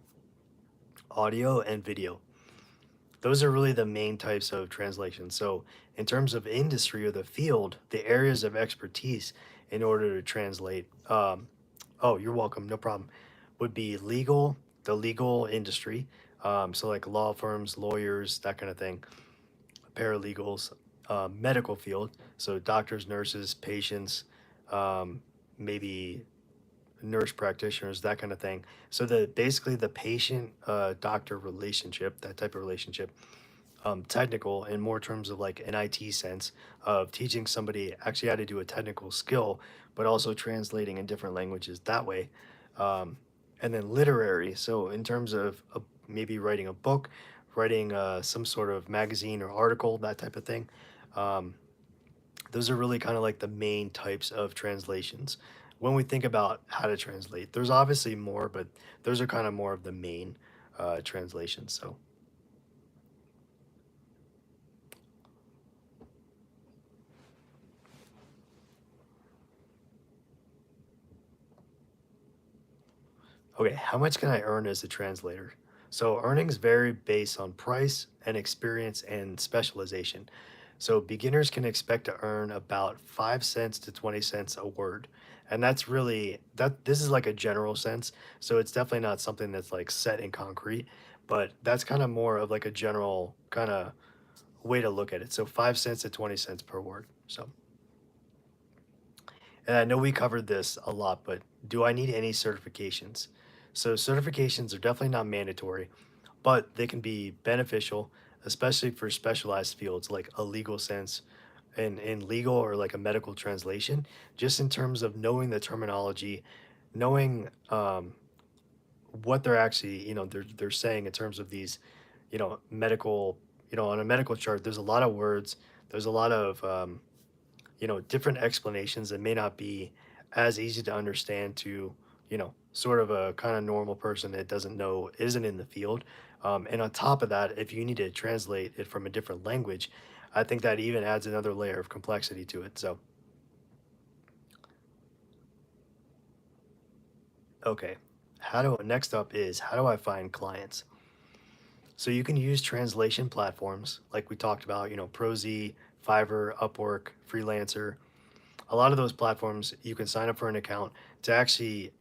audio, and video. Those are really the main types of translation. So, in terms of industry or the field, the areas of expertise in order to translate, oh, you're welcome, no problem, would be legal, the legal industry. So, like law firms, lawyers, that kind of thing, paralegals, medical field. So, doctors, nurses, patients, maybe nurse practitioners, that kind of thing. So, basically the patient doctor relationship, that type of relationship, technical in more terms of like an IT sense of teaching somebody actually how to do a technical skill, but also translating in different languages that way. Um, and then literary. So in terms of maybe writing a book, writing some sort of magazine or article, that type of thing. Um, those are really kind of like the main types of translations. When we think about how to translate, there's obviously more, but those are kind of more of the main translations. So. Okay, how much can I earn as a translator? So earnings vary based on price and experience and specialization. So beginners can expect to earn about 5 cents to 20 cents a word. And that's really that this is like a general sense. So it's definitely not something that's like set in concrete, but that's kind of more of like a general kind of way to look at it. So 5 cents to 20 cents per word. So And I know we covered this a lot, but do I need any certifications? So certifications are definitely not mandatory, but they can be beneficial, especially for specialized fields like a legal sense in legal or like a medical translation, just in terms of knowing the terminology, knowing what they're actually, they're saying in terms of these, medical, on a medical chart, there's a lot of words, there's a lot of different explanations that may not be as easy to understand to, sort of a kind of normal person that doesn't know, isn't in the field. And on top of that, if you need to translate it from a different language, I think that even adds another layer of complexity to it. So, okay. Next up is how do I find clients? So you can use translation platforms like we talked about, Prozy, Fiverr, Upwork, Freelancer. A lot of those platforms, you can sign up for an account to actually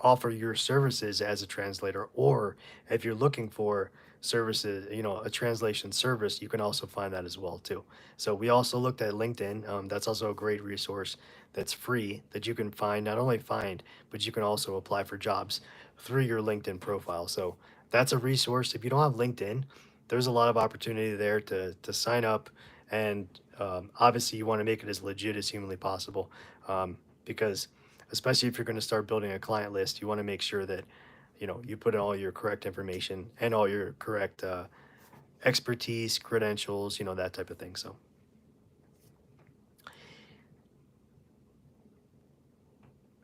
offer your services as a translator, or if you're looking for services, a translation service, you can also find that as well too. So we also looked at LinkedIn. That's also a great resource that's free that you can find, not only find, but you can also apply for jobs through your LinkedIn profile. So that's a resource. If you don't have LinkedIn, there's a lot of opportunity there to sign up, and obviously you want to make it as legit as humanly possible, because especially if you're going to start building a client list, you want to make sure that you put in all your correct information and all your correct expertise, credentials, that type of thing. So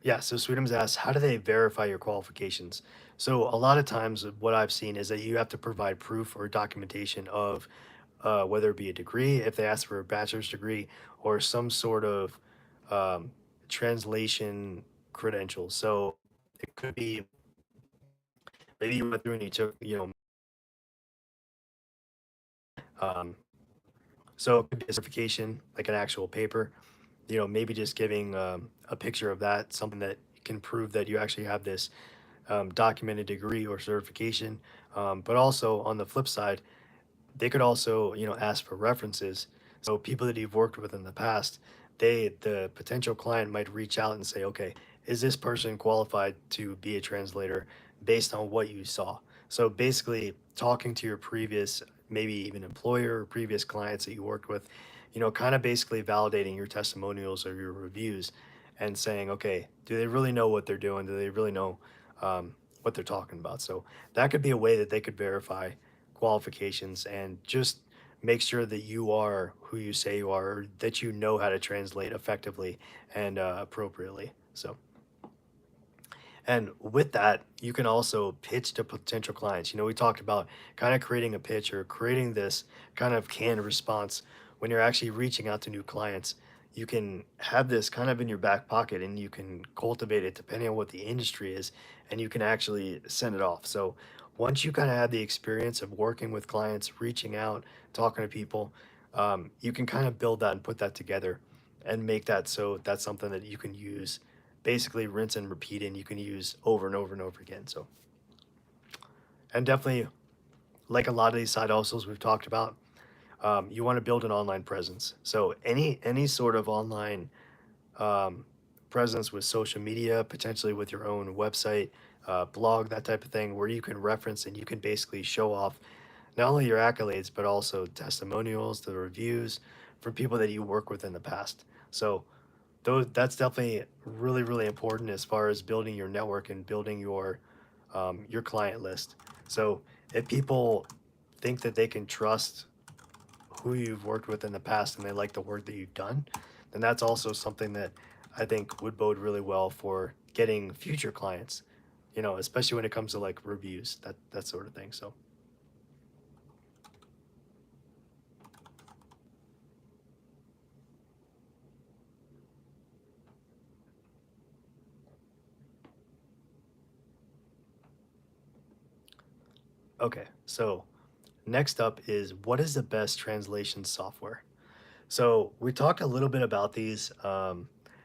yeah, so Sweetums asks, how do they verify your qualifications? So a lot of times what I've seen is that you have to provide proof or documentation of whether it be a degree, if they ask for a bachelor's degree, or some sort of um, translation credentials. So it could be maybe you went through and you took, um, so it could be a certification, like an actual paper, maybe just giving a picture of that, something that can prove that you actually have this documented degree or certification. But also on the flip side, they could also, ask for references. So people that you've worked with in the past, the potential client might reach out and say, okay, is this person qualified to be a translator based on what you saw? So basically, talking to your previous, maybe even employer or previous clients that you worked with, kind of basically validating your testimonials or your reviews and saying, okay, do they really know what they're doing? Do they really know what they're talking about? So that could be a way that they could verify qualifications and just make sure that you are who you say you are, or that you know how to translate effectively and appropriately. So, and with that, you can also pitch to potential clients. We talked about kind of creating a pitch or creating this kind of canned response when you're actually reaching out to new clients. You can have this kind of in your back pocket and you can cultivate it depending on what the industry is, and you can actually send it off. So, once you kind of have the experience of working with clients, reaching out, talking to people, you can kind of build that and put that together and make that so that's something that you can use, basically rinse and repeat, and you can use over and over and over again. So, and definitely, like a lot of these side hustles we've talked about, you want to build an online presence. So any sort of online um, presence with social media, potentially with your own website, blog, that type of thing, where you can reference and you can basically show off not only your accolades but also testimonials, the reviews from people that you work with in the past. So that's definitely really, really important as far as building your network and building your client list. So if people think that they can trust who you've worked with in the past and they like the work that you've done, then that's also something that I think would bode really well for getting future clients, especially when it comes to like reviews, that sort of thing. So, okay. So, next up is what is the best translation software? So, we talked a little bit about these.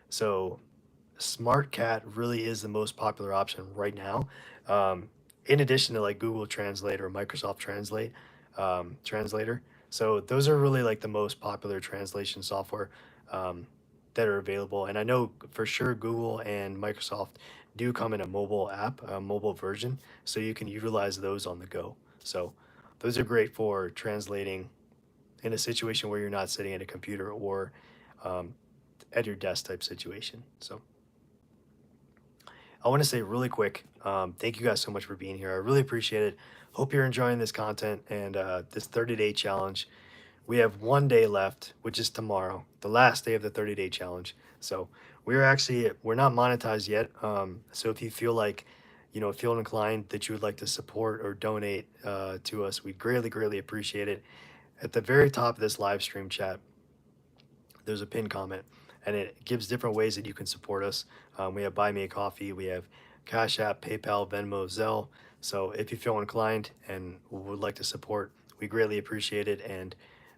So, SmartCat really is the most popular option right now. In addition to like Google Translate or Microsoft Translate, translator. So those are really like the most popular translation software. Um, that are available. And I know for sure Google and Microsoft do come in a mobile app, a mobile version, so you can utilize those on the go. So those are great for translating in a situation where you're not sitting at a computer or um, at your desk type situation. So I want to say really quick, thank you guys so much for being here. I really appreciate it. Hope you're enjoying this content and this 30-day challenge. We have 1 day left, which is tomorrow, the last day of the 30-day challenge. So we're not monetized yet. So if you feel like, feel inclined that you would like to support or donate to us, we'd greatly appreciate it. At the very top of this live stream chat, there's a pinned comment, and it gives different ways that you can support us. We have Buy Me a Coffee, we have Cash App, PayPal, Venmo, Zelle. So if you feel inclined and would like to support, we greatly appreciate it, and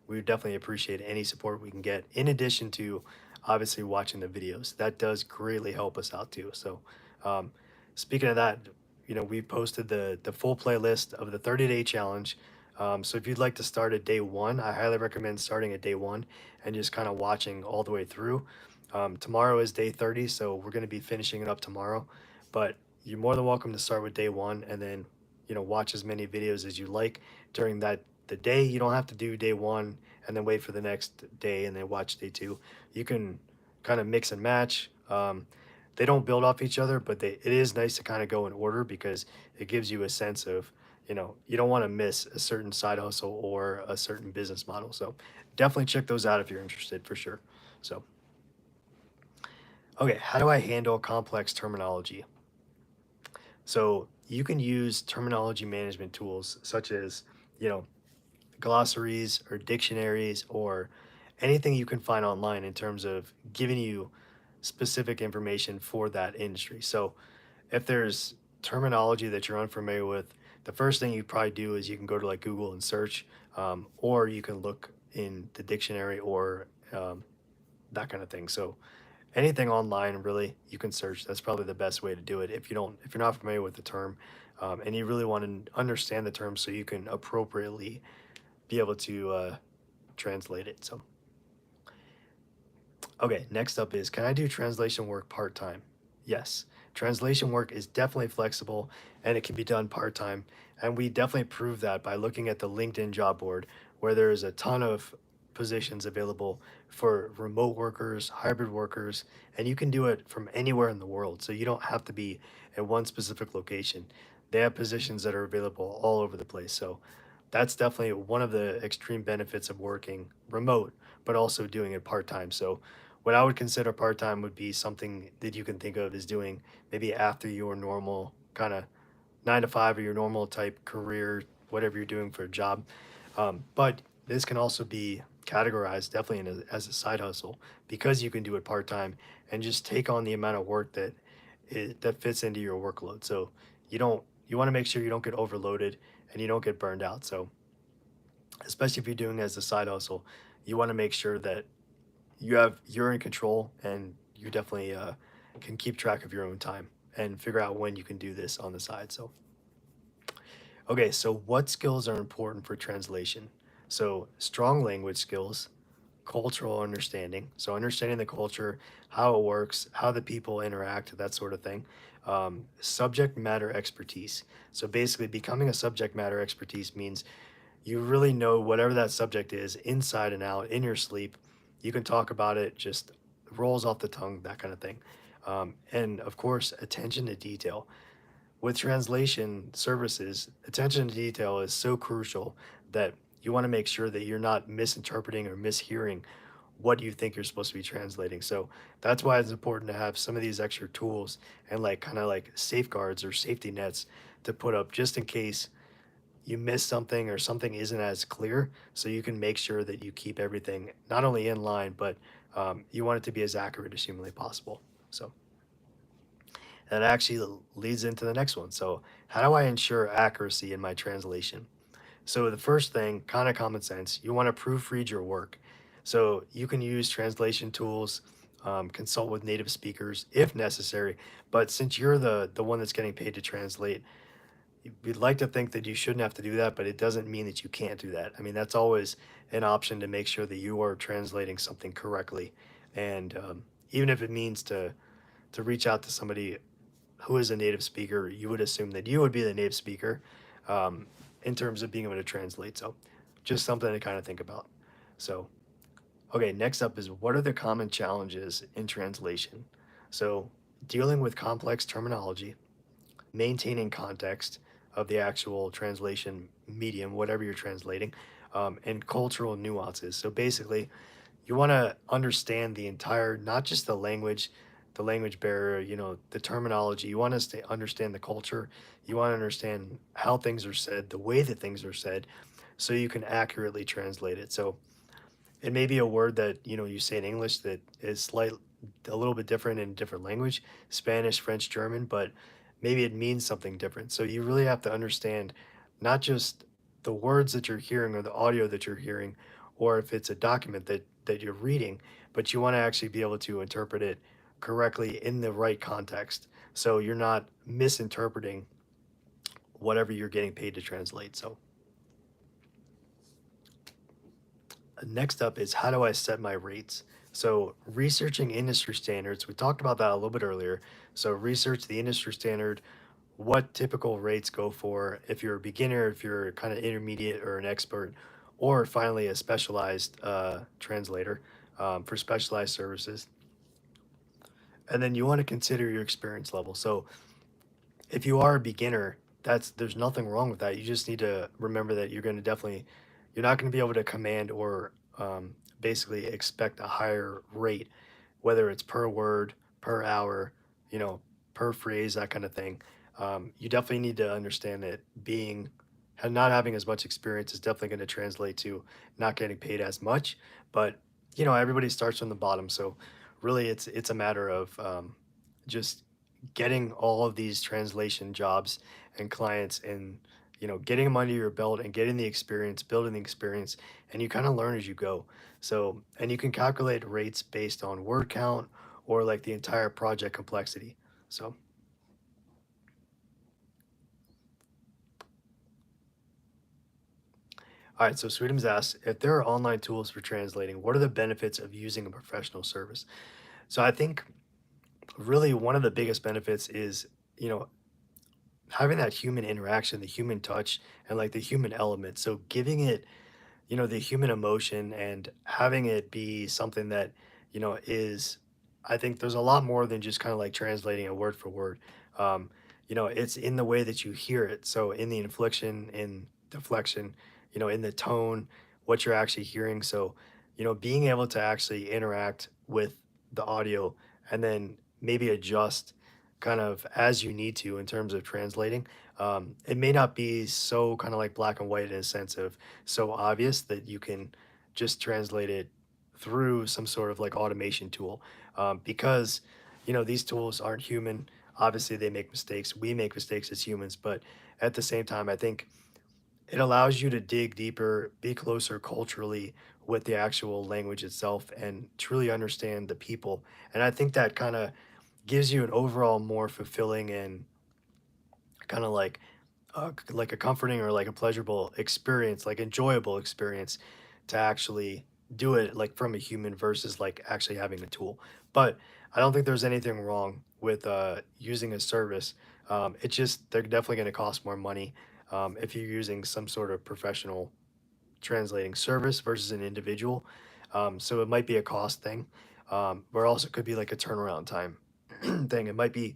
we would definitely appreciate any support we can get. In addition to obviously watching the videos, that does greatly help us out too. So um, speaking of that, we've posted the full playlist of the 30-day challenge. So if you'd like to start at day one, I highly recommend starting at day one and just kind of watching all the way through. Tomorrow is day 30, so we're going to be finishing it up tomorrow. But you're more than welcome to start with day one and then, watch as many videos as you like during the day. You don't have to do day one and then wait for the next day and then watch day two. You can kind of mix and match. They don't build off each other, but it is nice to kind of go in order because it gives you a sense of, you don't want to miss a certain side hustle or a certain business model. So definitely check those out if you're interested for sure. So, okay, how do I handle complex terminology? So you can use terminology management tools such as, you know, glossaries or dictionaries or anything you can find online in terms of giving you specific information for that industry. So if there's terminology that you're unfamiliar with, the first thing you probably do is you can go to like Google and search, or you can look in the dictionary or that kind of thing. So anything online, really, you can search. That's probably the best way to do it. If you're not familiar with the term, and you really want to understand the term, so you can appropriately be able to translate it. So, okay, next up is, can I do translation work part time? Yes, translation work is definitely flexible and it can be done part time. And we definitely prove that by looking at the LinkedIn job board, where there is a ton of positions available for remote workers, hybrid workers, and you can do it from anywhere in the world. So you don't have to be at one specific location. They have positions that are available all over the place. So that's definitely one of the extreme benefits of working remote, but also doing it part time. So what I would consider part time would be something that you can think of as doing maybe after your normal kind of 9 to 5 or your normal type career, whatever you're doing for a job. But this can also be categorized definitely as a side hustle because you can do it part time and just take on the amount of work that fits into your workload. So you want to make sure you don't get overloaded and you don't get burned out. So especially if you're doing it as a side hustle, you want to make sure that you're in control and you definitely can keep track of your own time and figure out when you can do this on the side. So okay, so what skills are important for translation? So strong language skills, cultural understanding, so understanding the culture, how it works, how the people interact, that sort of thing. Subject matter expertise, so basically becoming a subject matter expertise means you really know whatever that subject is inside and out in your sleep. You can talk about it, just rolls off the tongue, that kind of thing. And of course, attention to detail. With translation services, attention to detail is so crucial that you want to make sure that you're not misinterpreting or mishearing what you think you're supposed to be translating. So that's why it's important to have some of these extra tools and like kind of like safeguards or safety nets to put up just in case you miss something or something isn't as clear, so you can make sure that you keep everything not only in line, but you want it to be as accurate as humanly possible. So that actually leads into the next one. So how do I ensure accuracy in my translation? So the first thing, kind of common sense, you want to proofread your work. So you can use translation tools, consult with native speakers if necessary. But since you're the one that's getting paid to translate, we'd like to think that you shouldn't have to do that, but it doesn't mean that you can't do that. I mean, that's always an option to make sure that you are translating something correctly. And even if it means to reach out to somebody who is a native speaker, you would assume that you would be the native speaker um, in terms of being able to translate. So just something to kind of think about. So, okay, next up is what are the common challenges in translation? So, dealing with complex terminology, maintaining context of the actual translation medium, whatever you're translating, and cultural nuances. So, basically, you want to understand the entire, not just the language barrier, the terminology. You want to understand the culture. You want to understand how things are said, the way that things are said, so you can accurately translate it. So it may be a word that you say in English that is a little bit different in a different language, Spanish, French, German, but maybe it means something different. So you really have to understand not just the words that you're hearing or the audio that you're hearing, or if it's a document that you're reading, but you want to actually be able to interpret it correctly in the right context. So you're not misinterpreting whatever you're getting paid to translate. So next up is how do I set my rates? So, researching industry standards, we talked about that a little bit earlier. So, research the industry standard, what typical rates go for if you're a beginner, if you're kind of intermediate or an expert, or finally a specialized translator for specialized services. And then you want to consider your experience level. So, if you are a beginner, there's nothing wrong with that. You just need to remember that you're not going to be able to command or basically expect a higher rate, whether it's per word, per hour, you know, per phrase, that kind of thing. You definitely need to understand that not having as much experience is definitely going to translate to not getting paid as much. But everybody starts from the bottom, so really it's a matter of just getting all of these translation jobs and clients and getting them under your belt and getting the experience, building the experience, and you kind of learn as you go. So, and you can calculate rates based on word count or like the entire project complexity. So, all right, so Sweetums asks if there are online tools for translating, what are the benefits of using a professional service? So I think really one of the biggest benefits is, you know, having that human interaction, the human touch, and like the human element. So giving it the human emotion and having it be something that, is, I think there's a lot more than just kind of like translating it word for word. Um, it's in the way that you hear it. So in the inflection, in deflection, in the tone, what you're actually hearing. So, being able to actually interact with the audio and then maybe adjust kind of as you need to in terms of translating. It may not be so kind of like black and white in a sense of so obvious that you can just translate it through some sort of like automation tool because these tools aren't human. Obviously they make mistakes, we make mistakes as humans, but at the same time I think it allows you to dig deeper, be closer culturally with the actual language itself and truly understand the people. And I think that kind of gives you an overall more fulfilling and kind of like a comforting or like a pleasurable experience, like enjoyable experience to actually do it like from a human versus like actually having a tool. But I don't think there's anything wrong with using a service. It's just they're definitely going to cost more money if you're using some sort of professional translating service versus an individual. So it might be a cost thing, or also could be like a turnaround time thing. It might be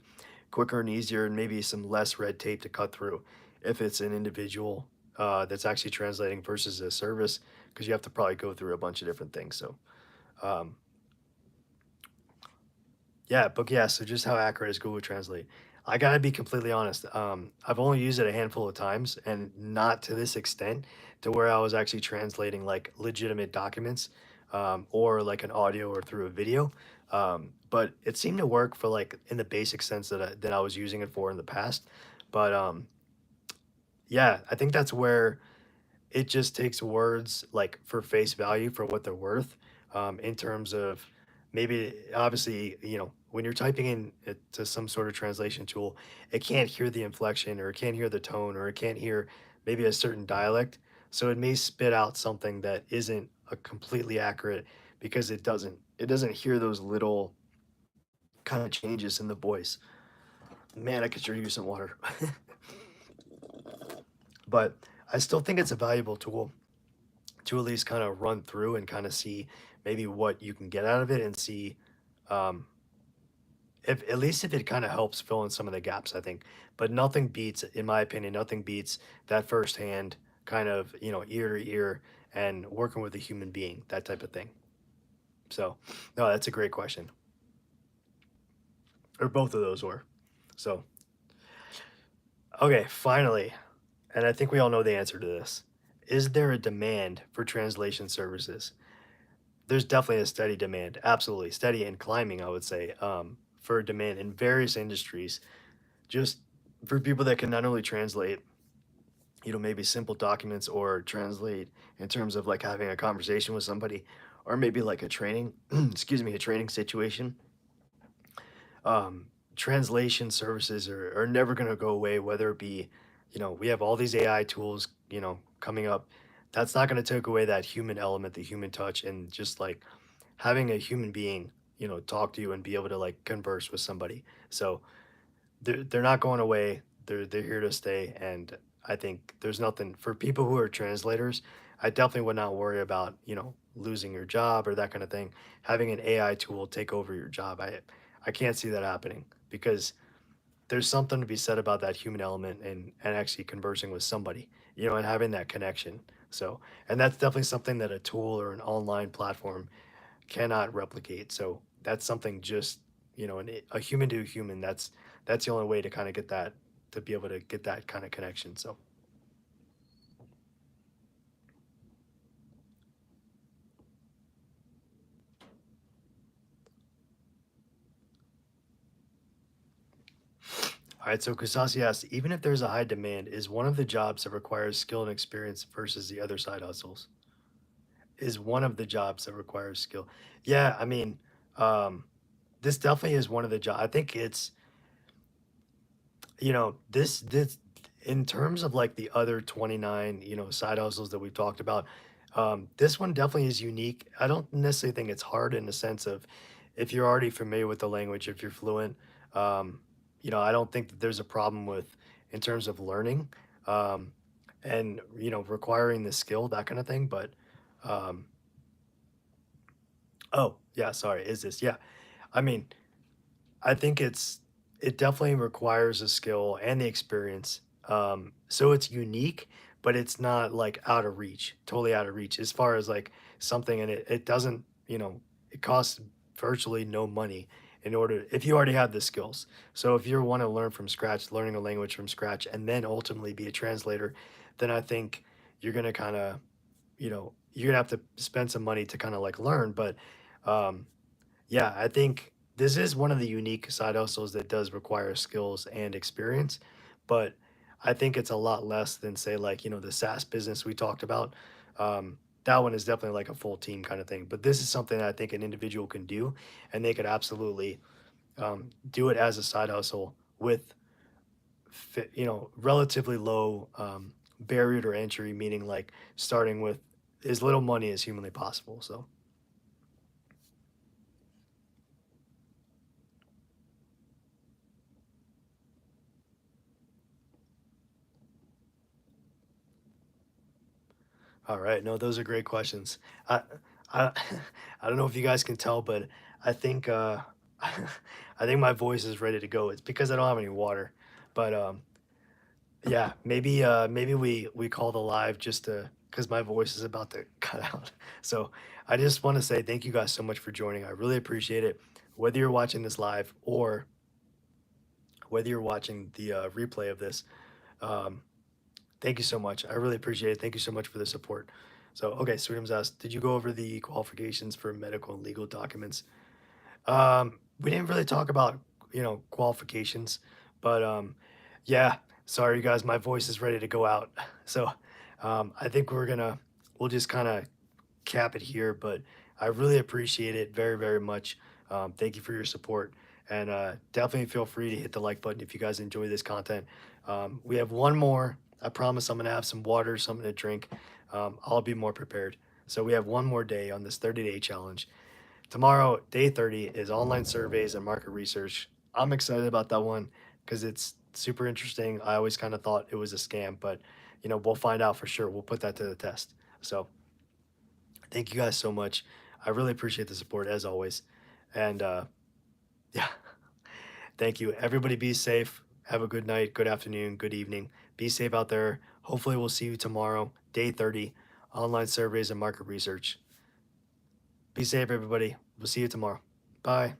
quicker and easier and maybe some less red tape to cut through if it's an individual that's actually translating versus a service because you have to probably go through a bunch of different things. So, um, yeah, but yeah, so just how accurate is Google Translate? I gotta be completely honest. I've only used it a handful of times and not to this extent to where I was actually translating like legitimate documents or like an audio or through a video. But it seemed to work for like in the basic sense that I was using it for in the past. But yeah, I think that's where it just takes words like for face value for what they're worth in terms of maybe obviously when you're typing in it to some sort of translation tool it can't hear the inflection or it can't hear the tone or it can't hear maybe a certain dialect, so it may spit out something that isn't a completely accurate because it doesn't doesn't hear those little kind of changes in the voice. Man, I could sure use some water. But I still think it's a valuable tool to at least kind of run through and kind of see maybe what you can get out of it and see um, if at least if it kind of helps fill in some of the gaps, I think. But nothing beats, in my opinion, nothing beats that firsthand kind of, ear to ear and working with a human being, that type of thing. So, no, that's a great question. Or both of those were. So, okay, finally, and I think we all know the answer to this. Is there a demand for translation services? There's definitely a steady demand, absolutely steady and climbing, I would say, for demand in various industries, just for people that can not only translate, maybe simple documents or translate in terms of like having a conversation with somebody, or maybe like a training, excuse me, a training situation. Translation services are never going to go away, whether it be, we have all these AI tools, coming up. That's not going to take away that human element, the human touch, and just like having a human being, talk to you and be able to like converse with somebody. So they're not going away. They're here to stay. And I think there's nothing for people who are translators. I definitely would not worry about, losing your job or that kind of thing. Having an AI tool take over your job. I can't see that happening because there's something to be said about that human element and actually conversing with somebody, and having that connection. So, and that's definitely something that a tool or an online platform cannot replicate. So that's something just, a human to a human. That's the only way to kind of get that, to be able to get that kind of connection. So, all right. So Kusasi asks, even if there's a high demand, is one of the jobs that requires skill and experience versus the other side hustles? Is one of the jobs that requires skill? Yeah, I mean, um, this definitely is one of the jobs. I think it's, this in terms of like the other 29, side hustles that we've talked about, this one definitely is unique. I don't necessarily think it's hard in the sense of if you're already familiar with the language, if you're fluent, um, I don't think that there's a problem with in terms of learning, um, and requiring the skill, that kind of thing. But um, oh yeah, sorry, is this? Yeah, I mean, I think it definitely requires a skill and the experience. So it's unique, but it's not like out of reach, totally out of reach as far as like something, and it doesn't, it costs virtually no money in order if you already have the skills. So if you want to learn from scratch, learning a language from scratch, and then ultimately be a translator, then I think you're gonna kind of, you're gonna have to spend some money to kind of like learn. But um, yeah, I think this is one of the unique side hustles that does require skills and experience, but I think it's a lot less than say like, the SaaS business we talked about. That one is definitely like a full team kind of thing, but this is something that I think an individual can do, and they could absolutely do it as a side hustle with, relatively low barrier to entry, meaning like starting with as little money as humanly possible. So. All right. No, those are great questions. I, I, I don't know if you guys can tell, but I think, I think my voice is ready to go. It's because I don't have any water, but yeah, maybe we call the live just to because my voice is about to cut out. So I just want to say thank you guys so much for joining. I really appreciate it. Whether you're watching this live or whether you're watching the replay of this, um, thank you so much. I really appreciate it. Thank you so much for the support. So, okay, Sweetums asked, did you go over the qualifications for medical and legal documents? We didn't really talk about, qualifications, but yeah, sorry, you guys, my voice is ready to go out. So, I think we'll just kind of cap it here, but I really appreciate it very, very much. Thank you for your support. And definitely feel free to hit the like button if you guys enjoy this content. We have one more. I promise I'm going to have some water, something to drink. I'll be more prepared. So we have one more day on this 30-day challenge Tomorrow, day 30, is online surveys and market research. I'm excited about that one because it's super interesting. I always kind of thought it was a scam, but we'll find out for sure. We'll put that to the test. So thank you guys so much. I really appreciate the support as always. And yeah, thank you. Everybody be safe. Have a good night, good afternoon, good evening. Be safe out there. Hopefully, we'll see you tomorrow, day 30, online surveys and market research. Be safe, everybody. We'll see you tomorrow. Bye.